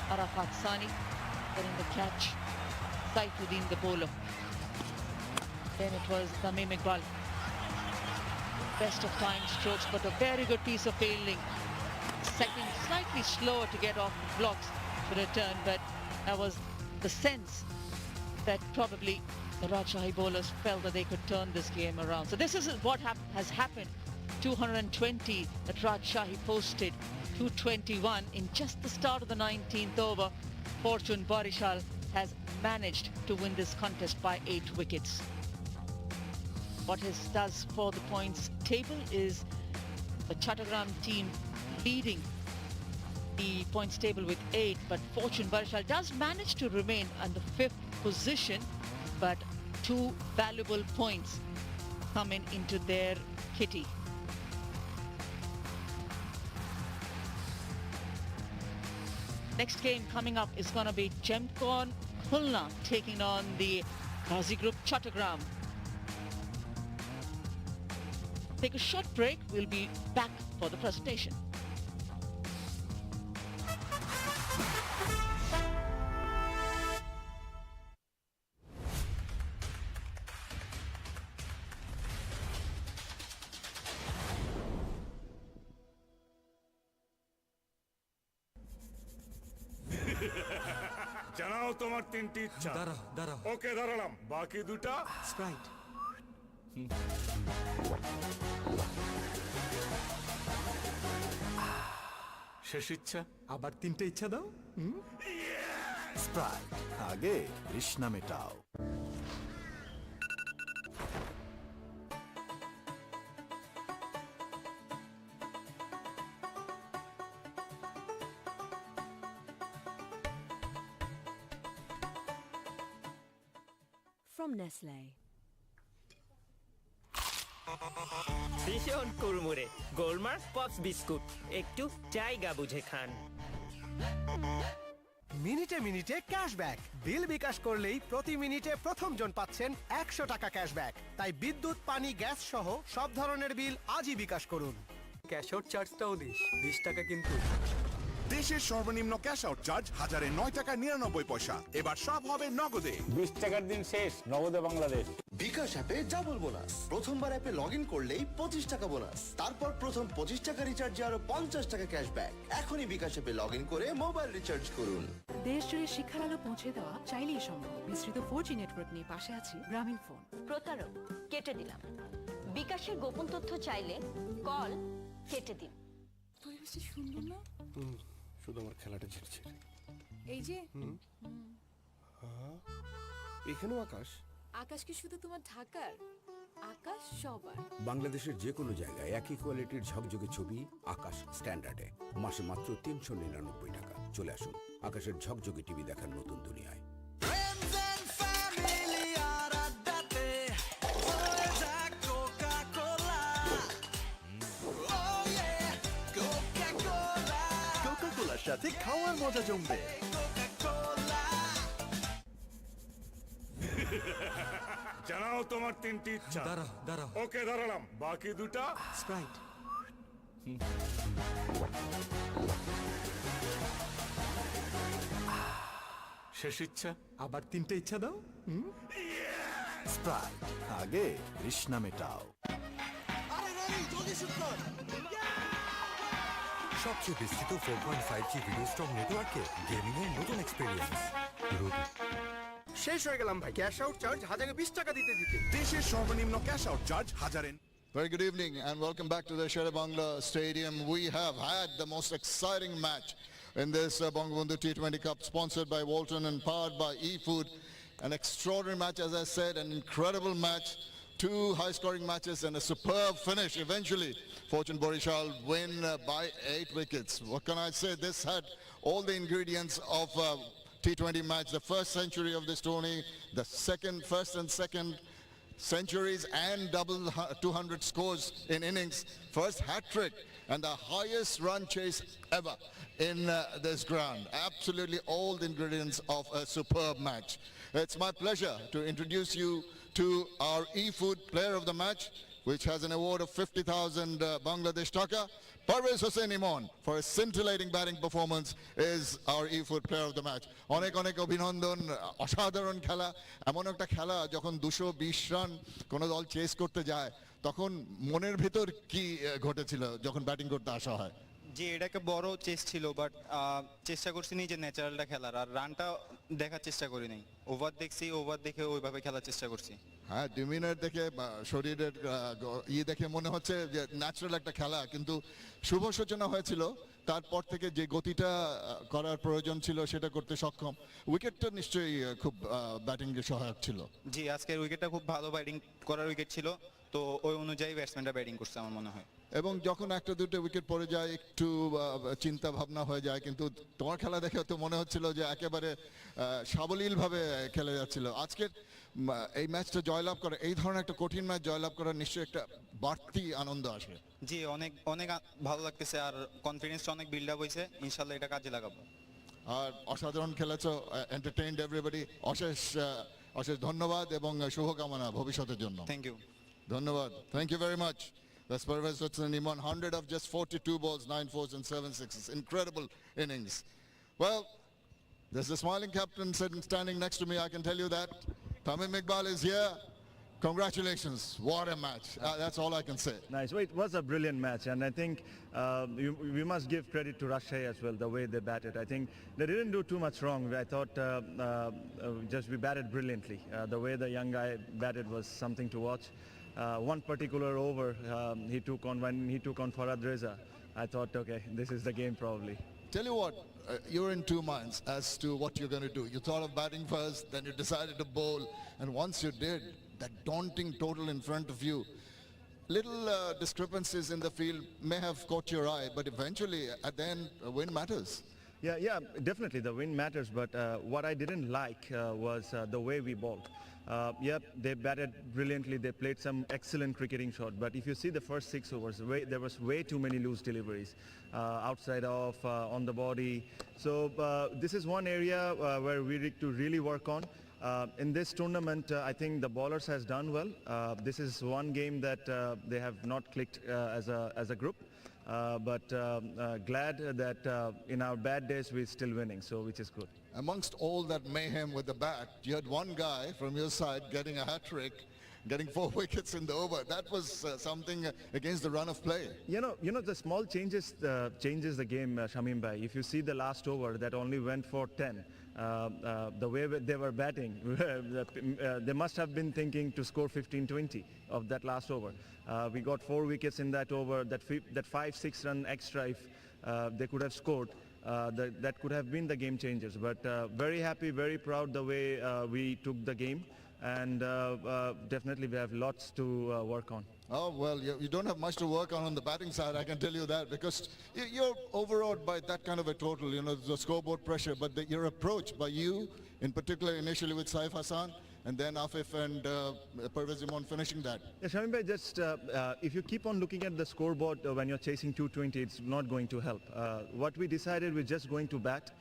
Arafat Sani getting the catch. Saifuddin the bowler. Then it was Tamim Iqbal. Best of time strokes, but a very good piece of fielding. Second, slightly slower to get off the blocks to return, but that was the sense that probably the Rajshahi bowlers felt that they could turn this game around. So this is what has happened. 220 that Rajshahi posted, 221 in just the start of the 19th over. Fortune Barishal has managed to win this contest by 8 wickets. What this does for the points table is the Chattogram team leading the points table with 8, but Fortune Barishal does manage to remain on the 5th position, but 2 valuable points coming into their kitty. Next game coming up is going to be Jemcon Khulna taking on the Ghazi Group Chattogram. Take a short break. We'll be back for the presentation. জানাও তোমার 3টি ইচ্ছা। দাঁড়াও। ওকে দাঁড়ালাম, বাকি 2টা Sprite. শেষ ইচ্ছা। আবার 3টে ইচ্ছা দাও। স্প্রাইট, আগে তৃষ্ণা মেটাও। From Nestle. ভীষণ কুড়মুড়ে গোলমার্ক পপস বিস্কুট একটু জায়গা বুঝে খান। মিনিটে মিনিটে ক্যাশব্যাক। বিল বিকাশ করলেই প্রতি মিনিটে প্রথম জন পাচ্ছেন 100 টাকা ক্যাশব্যাক। তাই বিদ্যুৎ, পানি, গ্যাস সহ সব ধরনের বিল আজই বিকাশ করুন। ক্যাশ আউট চার্জটাও দিস, 20 টাকা কিন্তু। দেশের সর্বনিম্ন ক্যাশ আউট চার্জ 1009 টাকা 99 পয়সা। এবার সব হবে নগদে। 20 টাকার দিন শেষ, নগদে বাংলাদেশ। বিকাশ অ্যাপে ডাবল বোনাস। প্রথমবার অ্যাপে লগ ইন করলেই 25 টাকা বোনাস। তারপর প্রথম 25 টাকা রিচার্জে আরো 50 টাকা ক্যাশব্যাক। এখনই বিকাশ অ্যাপে লগ ইন করে মোবাইল রিচার্জ করুন। দেশ জুড়ে শিক্ষার আলো পৌঁছে দেওয়া চাইলেই সম্ভব। বিস্তৃত 4G নেটওয়ার্ক নিয়ে পাশে আছি গ্রামীণ ফোন। প্রতারক কেটে দিলাম। বিকাশের গোপন তথ্য চাইলে কল কেটে দিন। পরিবেশটা সুন্দর না? শুধু আমার খেলাটা ঝিরছে। এই যে এখানেও আকাশ। আকাশ কি শুধু তোমার ঢাকার? আকাশ সবার। বাংলাদেশের যে কোনো জায়গায় একই কোয়ালিটির ঝকঝকে ছবি আকাশ স্ট্যান্ডার্ডে মাসে মাত্র 399 টাকা। চলে আসুন আকাশের ঝকঝকে টিভি দেখার নতুন দুনিয়ায়। Coca-Cola. Oh yeah, Coca-Cola. সাথে খাওয়ার মজা জমবে। জানাও তোমার তিনটি ইচ্ছা। দাঁড়াও। ওকে দাঁড়ালাম, বাকি দুটা স্প্রাইট। শেষ ইচ্ছা। আবার তিনটে ইচ্ছা দাও। স্প্রাইট, আগে তৃষ্ণা মেটাও। সবচেয়ে বিস্তৃত 4.5G ভিডিও স্ট্রং নেটওয়ার্কে গেমিং এর নতুন এক্সপেরিয়েন্স। শেষ হয়ে গেলাম ভাই, ক্যাশ আউট চার্জ হাজারে 20 টাকা দিতে দিতে। দেশের সর্বনিম্ন ক্যাশ আউট চার্জ হাজারে। Very good evening and welcome back to the Shere-Bangla Stadium. We have had the most exciting match in this Bangabandhu T20 Cup, sponsored by Walton and powered by eFood. An extraordinary match, as I said, an incredible match. Two high-scoring matches and a superb finish. Eventually, Fortune Borishal win by 8 wickets. What can I say? This had all the ingredients of T20 match. The first century of this tourney, the first and second centuries and double 200 scores in innings, first hat-trick and the highest run chase ever in this ground. Absolutely all the ingredients of a superb match. It's my pleasure to introduce you to our eFood player of the match, which has an award of 50,000 Bangladesh Dhaka. Parvez Hossein Imon, for his scintillating batting performance, is our eFood player of the match. অনেক অনেক অভিনন্দন, অসাধারণ খেলা। এমন একটা খেলা যখন 220 run কোনো দল চেস করতে যায় তখন মনের ভিতর কি ঘটেছিল যখন ব্যাটিং করতে আসা হয়? যে এটাকে বড় চেস ছিল, বাট চেষ্টা করছি নিজের ন্যাচারালটা খেলার, আর রানটা দেখার চেষ্টা করি নাই। ওভার দেখছি, ওভার দেখে ওইভাবে খেলার চেষ্টা করছি। হ্যাঁ, ডিমিনার দেখে শরীরের দেখে মনে হচ্ছে যে ন্যাচারাল একটা খেলা, কিন্তু শুভ সূচনা হয়েছিল। তারপর থেকে যে গতিটা করার প্রয়োজন ছিল সেটা করতে সক্ষম। উইকেটটা নিশ্চয়ই খুব ব্যাটিং সহায়ক ছিল। জি, আজকের উইকেটটা খুব ভালো ব্যাটিং করার উইকেট ছিল, তো ওই অনুযায়ী ব্যাটসম্যানটা ব্যাটিং করছে আমার মনে হয়। এবং যখন একটা দুটো উইকেট পড়ে যায় একটু চিন্তা ভাবনা হয়ে যায়, কিন্তু তোমার খেলা দেখে তো মনে হচ্ছিল যে একেবারে সাবলীলভাবে খেলে যাচ্ছিল। আজকের এই ম্যাচটা জয়লাভ করা, এই ধরনের একটা কঠিন ম্যাচ জয়লাভ করার নিশ্চয়ই একটা বাড়তি আনন্দ আসে। জি, অনেক অনেক ভালো লাগতেছে, আর কনফিডেন্সটা অনেক বিল্ড আপ হয়েছে। ইনশাল্লাহ এটা কাজে লাগাবো। আর অসাধারণ খেলেছো, এন্টারটেইনড এভরিবডি। অশেষ ধন্যবাদ এবং শুভকামনা ভবিষ্যতের জন্য। Thank you. ধন্যবাদ, thank you very much. That's Parvez Hossein Imon, 100 of just 42 balls, 9 fours and 7 sixes. Incredible innings. Well, there's the smiling captain standing next to me, I can tell you that. Tamim Iqbal is here. Congratulations, what a match. That's all I can say. Nice. Well, it was a brilliant match, and I think we must give credit to Rajshahi as well, the way they batted. I think they didn't do too much wrong. I thought just we batted brilliantly. The way the young guy batted was something to watch. One particular over when he took on Farhad Reza, I thought, okay, this is the game probably. Tell you what, you're in two minds as to what you're going to do. You thought of batting first, then you decided to bowl, and once you did, that daunting total in front of you, little discrepancies in the field may have caught your eye, but eventually at the end, a win matters. Yeah, definitely the win matters, but what I didn't like was the way we bowled. Yep, they batted brilliantly, they played some excellent cricketing shot, but if you see the first 6 overs, there was way too many loose deliveries, outside off, on the body. So this is one area where we need to really work on. In this tournament, I think the bowlers has done well. This is one game that they have not clicked as a group. But glad that in our bad days we're still winning, so which is good. Amongst all that mayhem with the bat, you had one guy from your side getting a hat-trick, getting 4 wickets in the over. That was something against the run of play. You know the small changes the game, Shamim Bhai. If you see the last over that only went for 10, the way they were batting, they must have been thinking to score 15-20 of that last over. We got 4 wickets in that over. That 5-6 run extra, if they could have scored, that could have been the game changers. But very happy, very proud the way we took the game, and definitely we have lots to work on. Oh, well, you don't have much to work on the batting side, I can tell you that, because you're overawed by that kind of a total, the scoreboard pressure, but your approach by you in particular initially with Saif Hassan, and then Afif and Pervez Imon finishing that. Yeah, Shamim bhai, just if you keep on looking at the scoreboard when you're chasing 220, it's not going to help. What we decided, we're just going to bat.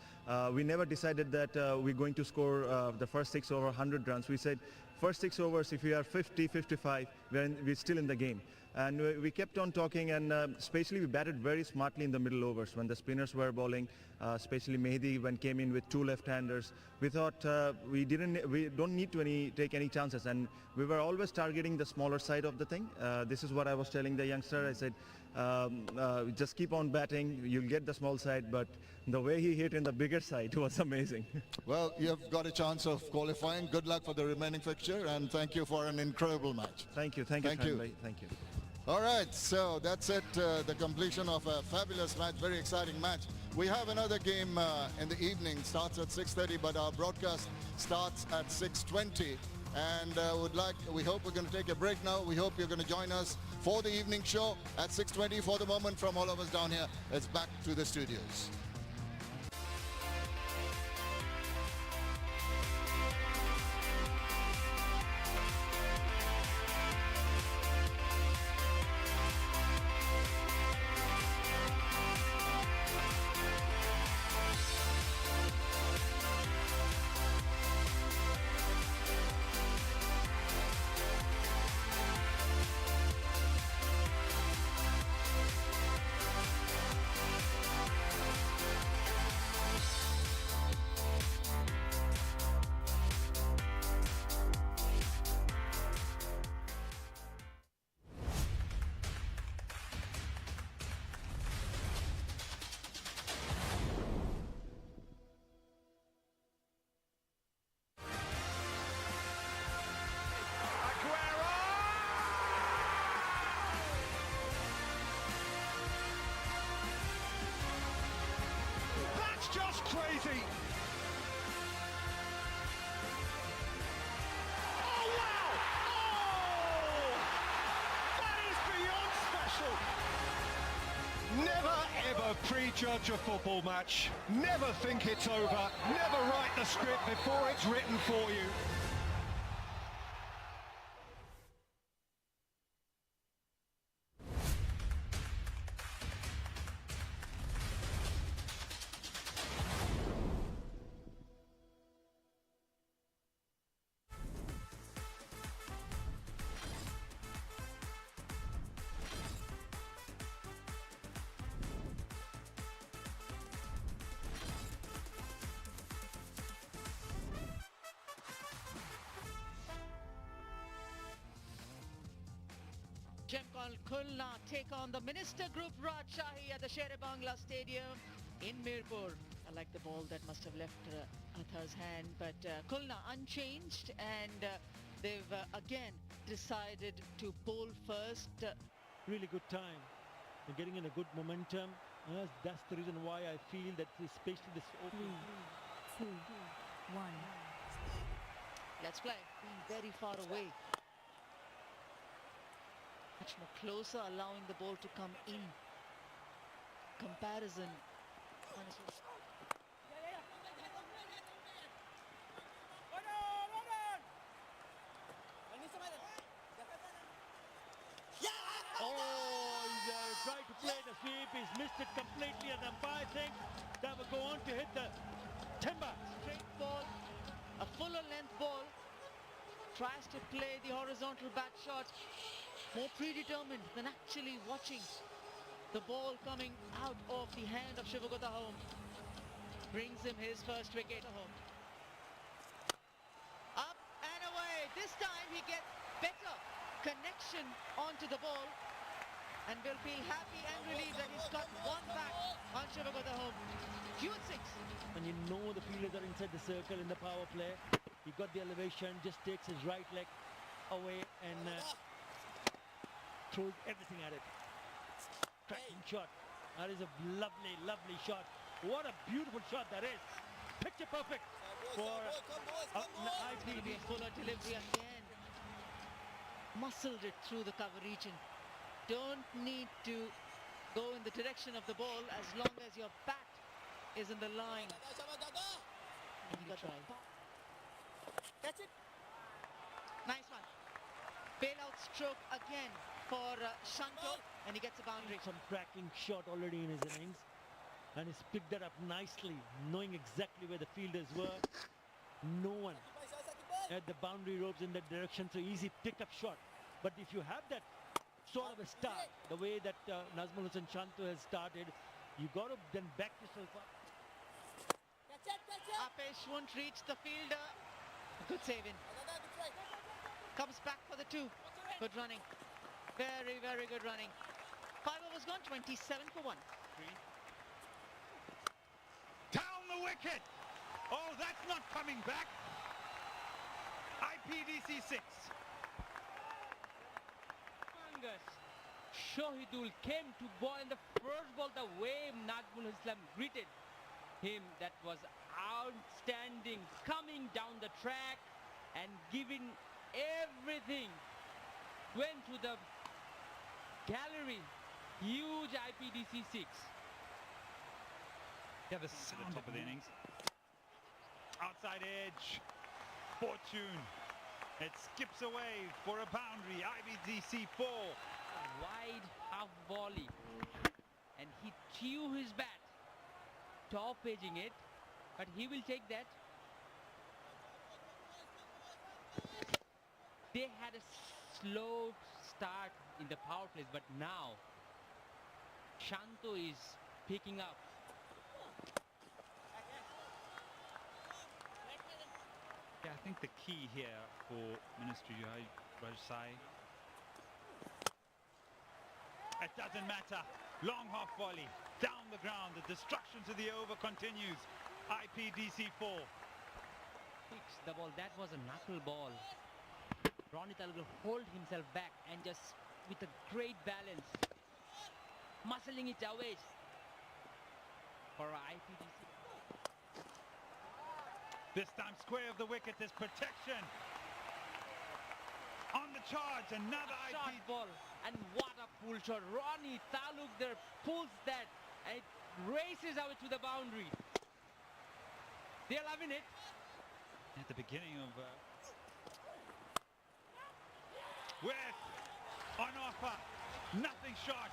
We never decided that we're going to score the first 6 over 100 runs. We said first 6 overs, if we are 50, 55, we're still in the game. And we kept on talking, and especially we batted very smartly in the middle overs when the spinners were bowling, especially Mehdi when came in with 2 left-handers. We thought we don't need to take any chances, and we were always targeting the smaller side of the thing. This is what I was telling the youngster. I said, just keep on batting, you'll get the small side, but the way he hit in the bigger side was amazing. Well, you've got a chance of qualifying. Good luck for the remaining fixture, and thank you for an incredible match. Thank you. Thank you. Thank you. All right, so that's it, the completion of a fabulous match, very exciting match. We have another game in the evening, starts at 6:30, but our broadcast starts at 6:20. And we hope we're going to take a break now. We hope you're going to join us for the evening show at 6:20. For the moment, from all of us down here, it's back to the studios. That's just crazy. Oh, wow! Oh! That is beyond special. Never ever prejudge a football match. Never think it's over. Never write the script before it's written for you. Jemkal Khulna take on the Minister Group Rajshahi at the Sher-e-Bangla Stadium in Mirpur. I like the ball that must have left Athar's hand, but Khulna unchanged, and they've again decided to bowl first. Really good time. They're getting in a good momentum. That's the reason why I feel that especially this opening. 3, 2, 1. Let's play. Being very far away. Much more closer, allowing the ball to come in. Comparison. Oh, he's tried to play the sweep. He's missed it completely, and the umpire thinks that will go on to hit the timber. Straight ball, a fuller length ball. Tries to play the horizontal back shot. More predetermined than actually watching the ball coming out of the hand of Shivagota home. Brings him his first wicket home. Up and away. This time he gets better connection onto the ball, and will feel happy and relieved that he's got one back on Shivagota home. Huge 6. And you know the fielders are inside the circle in the power play. He got the elevation, just takes his right leg away and throws everything at it. Cracking shot. That is a lovely, lovely shot. What a beautiful shot that is. Picture perfect for I feel a fuller delivery again. Muscled it through the cover region. Don't need to go in the direction of the ball as long as your bat is in the line. And he got the Nice one. Bailout stroke again for Shanto, and he gets a boundary. Some tracking shot already in his innings, and he's picked that up nicely, knowing exactly where the fielders were. No one at the boundary ropes in that direction, so easy pick-up shot. But if you have that sort of a start, the way that Nazmul Hussain Shanto has started, you got to then back yourself up. Apesh won't reach the fielder. Good saving. Comes back for the 2. Good running. Very, very good running. 5 overs gone, 27 for 1. Down the wicket! Oh, that's not coming back! IPDC 6. Angus Shahidul came to ball in the first ball. The way Nazmul Islam greeted him, that was outstanding. Coming down the track and giving everything. Went to the gallery. Huge IPDC 6. Yeah, the sound top of the innings. Outside edge. Fortune. It skips away for a boundary. IBDC 4. Wide half volley, and he threw his bat, top edging it, but he will take that. They had a slow start in the power plays, but now Shanto is picking up. Yeah, I think the key here for Ministry Rajsai, it doesn't matter. Long half volley, down the ground. The destruction to the over continues. IPDC 4. Picks the ball. That was a knuckle ball. Ronnie Talgu hold himself back and just with a great balance, muscling it away for IPDC. This time square of the wicket, there's protection. On the charge, another shot ball, and what a pull shot. Ronnie Taluk there pulls that and it races away to the boundary. They're loving it. At the beginning of with on offer, nothing short.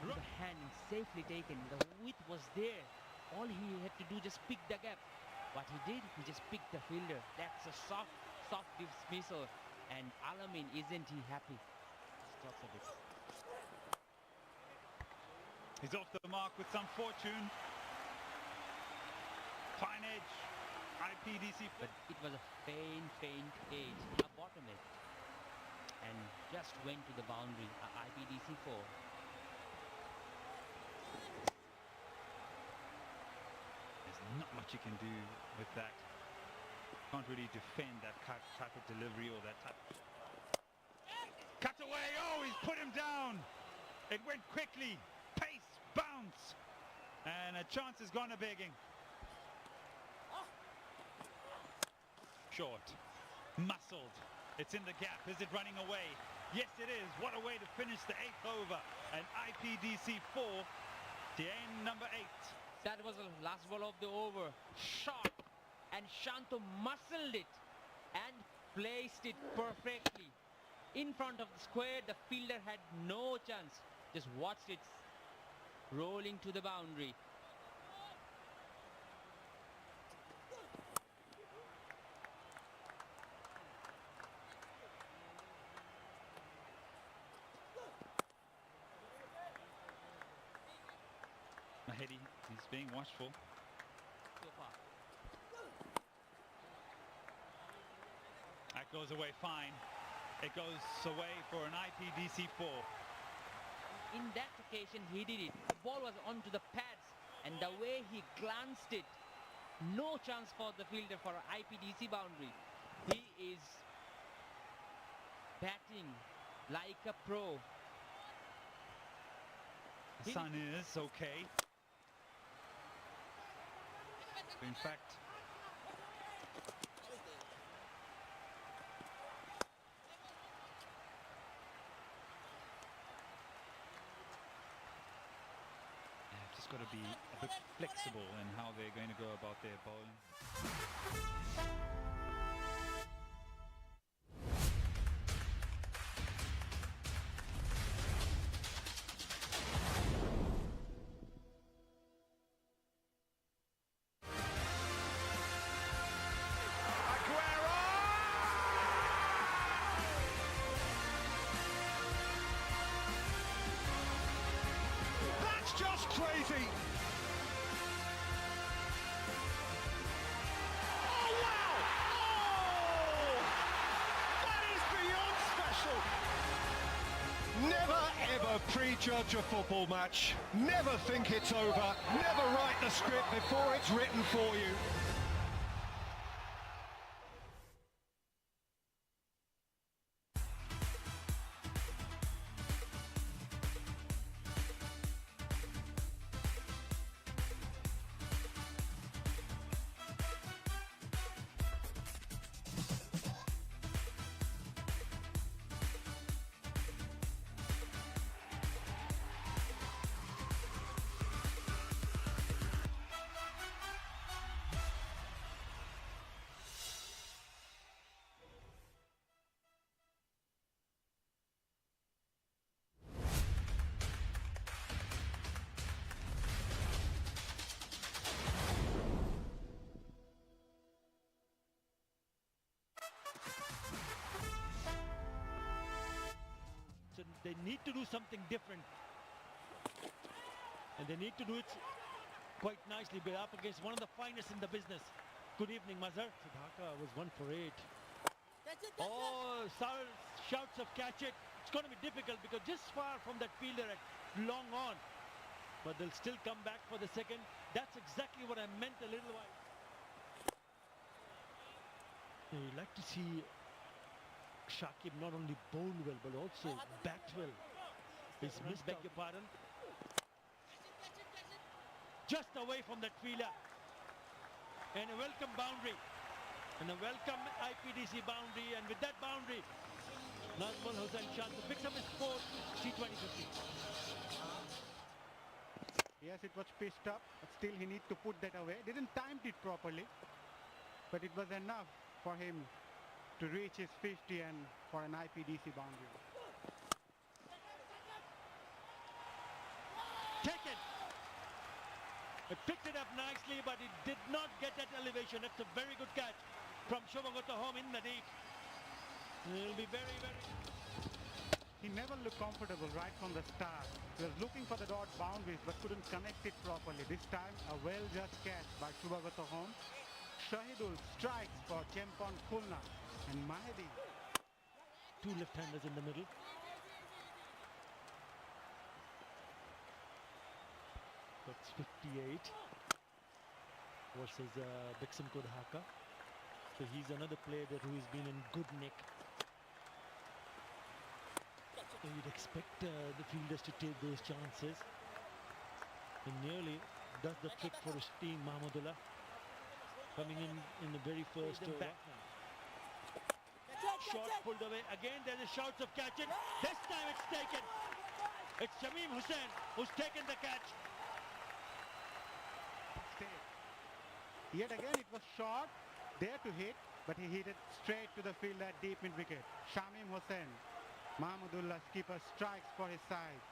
The hand safely taken. The width was there. All he had to do just pick the gap. What he did, he just picked the fielder. That's a soft dismissal. And Alamin, isn't he happy? Stops a bit. He's off the mark with some fortune. Fine edge. IPDC. But it was a faint edge. A bottom edge. And just went to the boundary. IPDC 4. Not much you can do with that. Can't really defend that type of delivery or that type. Cut away. Oh, he's put him down. It went quickly. Pace, bounce. And a chance has gone a begging. Short. Muscled. It's in the gap. Is it running away? Yes, it is. What a way to finish the 8th over. And IPDC 4, the end number 8. That was the last ball of the over. Shot, and Shanto muscled it and placed it perfectly in front of the square. The fielder had no chance. Just watched it rolling to the boundary. Mahedi, he's being watchful. So far. That goes away fine. It goes away for an IPDC 4. In that occasion, he did it. The ball was onto the pads, and the way he glanced it, no chance for the fielder for IPDC boundary. He is batting like a pro. Hassan is okay. In fact, just got to be a bit flexible in how they're going to go about their bowling. crazy. Oh, wow! Oh! That is beyond special! Never ever prejudge a football match. Never think it's over. Never write the script before it's written for you. So they need to do something different. And they need to do it quite nicely. But up against one of the finest in the business. Good evening, Mazhar. So Dhaka was 1 for 8. Oh, shouts of catch it. It's going to be difficult because just far from that fielder at long on. But they'll still come back for the second. That's exactly what I meant a little while. You'd like to see Shakib not only bowl well but also bat well. He's missed, beg your pardon. Just away from that fielder. And a welcome boundary. And a welcome IPDC boundary. And with that boundary, Nazmul Hossain Shantu picks up his fourth T20-50. Yes, it was pitched up, but still he needs to put that away. Didn't time it properly, but it was enough for him to reach his 50 and for an IPDC boundary. Taken. It picked it up nicely, but it did not get that elevation. That's a very good catch from Shubhagata home in the deep. He'll be very, very... He never looked comfortable right from the start. He was looking for the dot boundaries but couldn't connect it properly. This time, a well-judged catch by Shubhagata home. Shahidul strikes for Chempon Khulna and Mahedi. Two left-handers in the middle. That's 58 versus Bixam Dhaka. So he's another player who has been in good nick. So you'd expect the fielders to take those chances. And nearly does the trick for his team, Mahmudullah. Coming in the very first over. Shot pulled away. Again, there's a shouts of catch it. This time it's taken. It's Shamim Hussain who's taken the catch. Yet again, it was short, there to hit, but he hit it straight to the fielder deep mid wicket. Shamim Hussain, Mahmudullah skipper strikes for his side.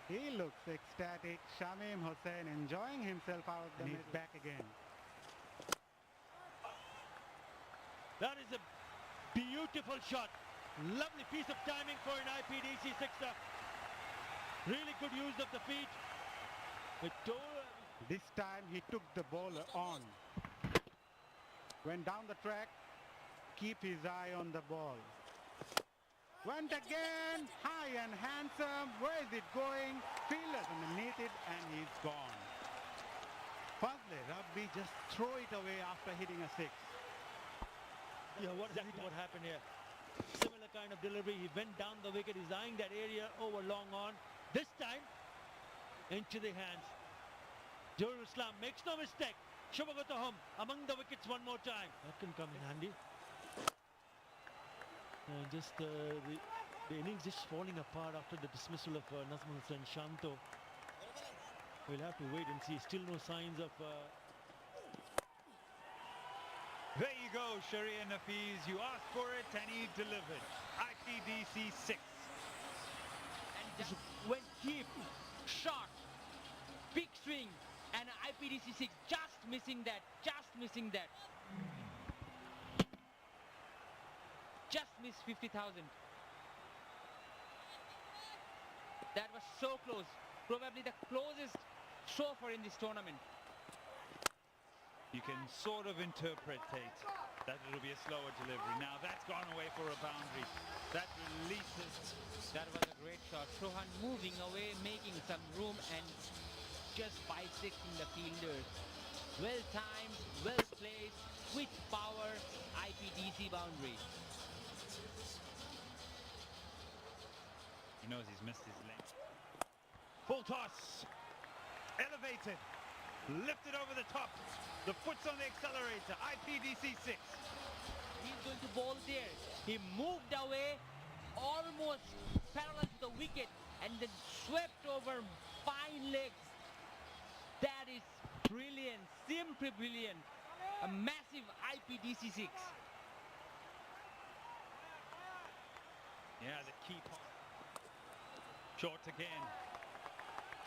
He looks ecstatic. Shamim Hussain enjoying himself out the mid back again. That is a beautiful shot. Lovely piece of timing for an IPDC sixer. Really good use of the feet. This time he took the bowler on. Went down the track. Keep his eye on the ball. Went again. High and handsome. Where is it going? Fielders underneath it and he's gone. Fazle Rabbi just throw it away after hitting a six. Yeah, exactly what happened here. Similar kind of delivery. He went down the wicket. He's eyeing that area over long on. This time, into the hands. Johar Islam makes no mistake. Shubhagata home among the wickets one more time. That can come in handy. Just the innings just falling apart after the dismissal of Nazmul Hossain Shanto. We'll have to wait and see. Still no signs of... There you go, Sharia Nafiz. You asked for it and he delivered. IPDC 6. And went deep, short, big swing, and IPDC 6 just missing that, Just missed 50,000. That was so close. probably the closest chauffeur in this tournament. You can sort of interpret that it'll be a slower delivery. Now that's gone away for a boundary. That releases. That was a great shot. Shohan moving away, making some room and just bisecting the fielders. Well timed, well placed, with power, IPDC boundary. He knows he's missed his length. Full toss. Elevated. Lifted over the top. The foot's on the accelerator. IPDC 6. He's going to bowl there. He moved away, almost parallel to the wicket, and then swept over fine legs. That is brilliant, simply brilliant. A massive IPDC 6. Yeah, the key part. Short again.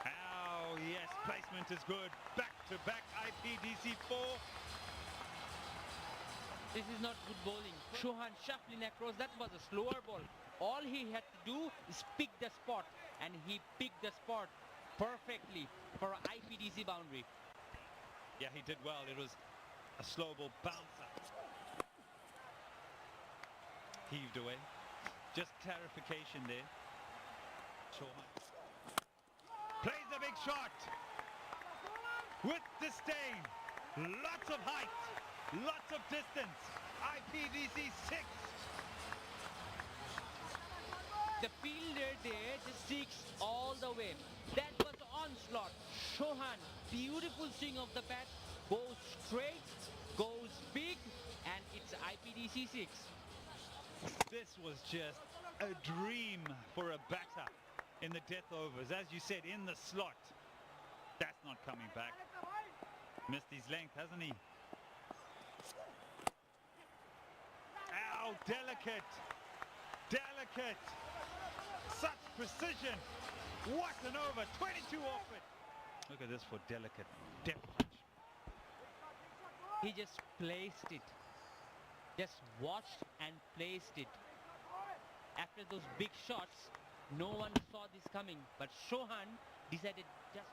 Oh, yes, placement is good. Back-to-back IPDC 4. This is not good bowling. Shohan shuffling across, that was a slower ball. All he had to do is pick the spot, and he picked the spot perfectly for an IPDC boundary. Yeah, he did well. It was a slow ball bouncer. Heaved away. Just clarification there. Shohan plays the big shot with disdain. Lots of height, lots of distance. IPDC 6. The fielder there just sticks all the way. That was onslaught. Shohan, beautiful swing of the bat, goes straight, goes big, and it's IPDC 6. This was just a dream for a batter in the death overs. As you said, in the slot. That's not coming back. Missed his length, hasn't he? Ow, delicate. Delicate. Such precision. What an over. 22 off it. Look at this for delicate depth punch. He just placed it. Just watched and placed it. After those big shots, no one saw this coming, but Shohan decided just...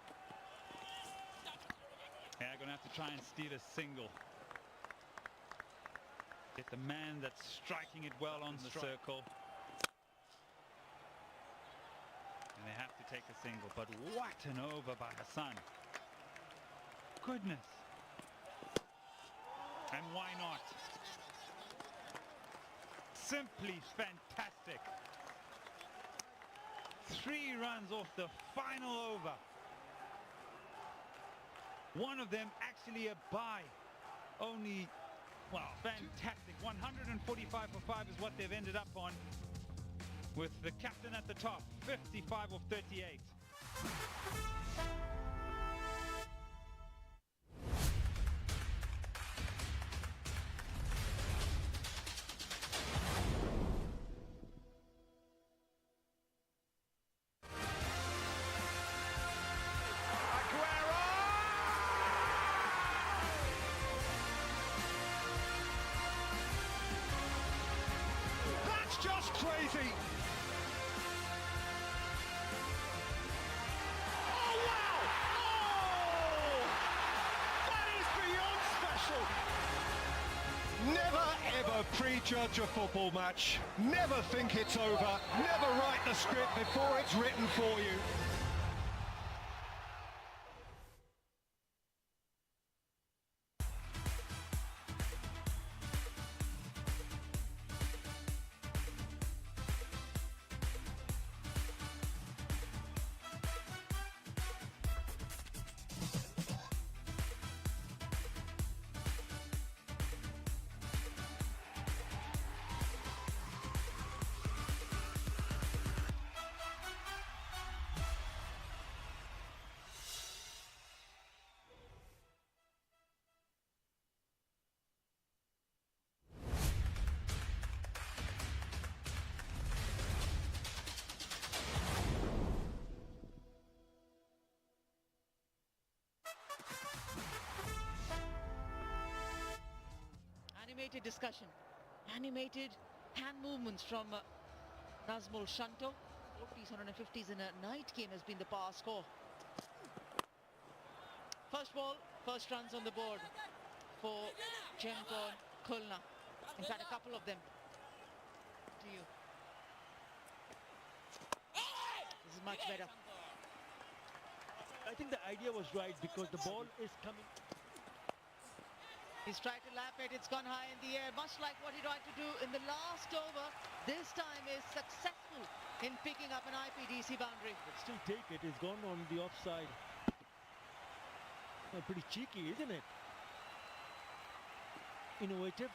Yeah, going to have to try and steal a single. Get the man that's striking it well on the circle. And they have to take a single, but what an over by Hassan. Goodness. And why not? Simply fantastic. 3 runs off the final over. One of them actually a bye. Only, well, fantastic. 145 for 5 is what they've ended up on. With the captain at the top, 55 of 38. That's just crazy. Oh, wow! Oh! That is beyond special. Never ever prejudge a football match. Never think it's over. Never write the script before it's written for you. Animated discussion, animated hand movements from Nazmul Shanto. 140s, 150s in a night game has been the power score. First ball, first runs on the board for Jemko Khulna. In fact, a couple of them. To you. This is much better. I think the idea was right because the ball is coming. He's tried to lap it, it's gone high in the air, much like what he tried to do in the last over. This time is successful in picking up an IPDC boundary. But still take it, it's gone on the offside. Pretty cheeky, isn't it? Innovative.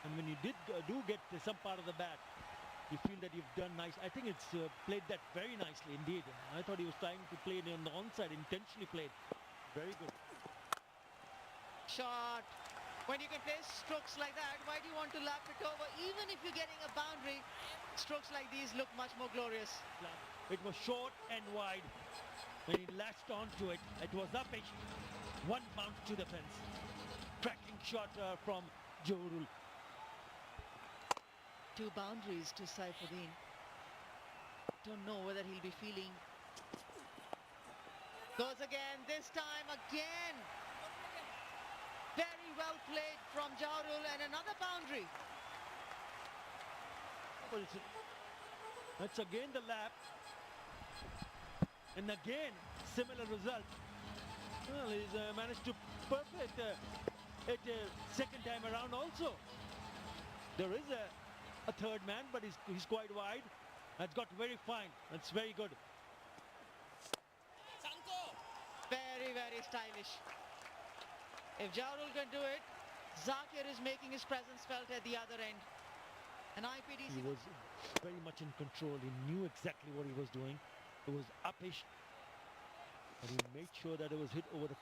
And when you do get some part of the bat, you feel that you've done nice. I think it's played that very nicely indeed. I thought he was trying to play it on the onside, intentionally played. Very good. Shot. When you can play strokes like that, why do you want to lap it over? Even if you're getting a boundary, strokes like these look much more glorious. It was short and wide. When he latched onto it, it was uppish. One bounce to the fence. Cracking shot from Johurul. Two boundaries to Saifuddin. Don't know whether he'll be feeling. Goes again, this time again. Very well played from Johurul and another boundary. Well, that's again the lap. And again, similar result. Well, he's managed to perfect it second time around also. There is a third man, but he's quite wide. That's got very fine. That's very good. Very, very stylish. If Johurul can do it, Zakir is making his presence felt at the other end. An IPDC. He was very much in control. He knew exactly what he was doing. It was uppish. But he made sure that it was hit over the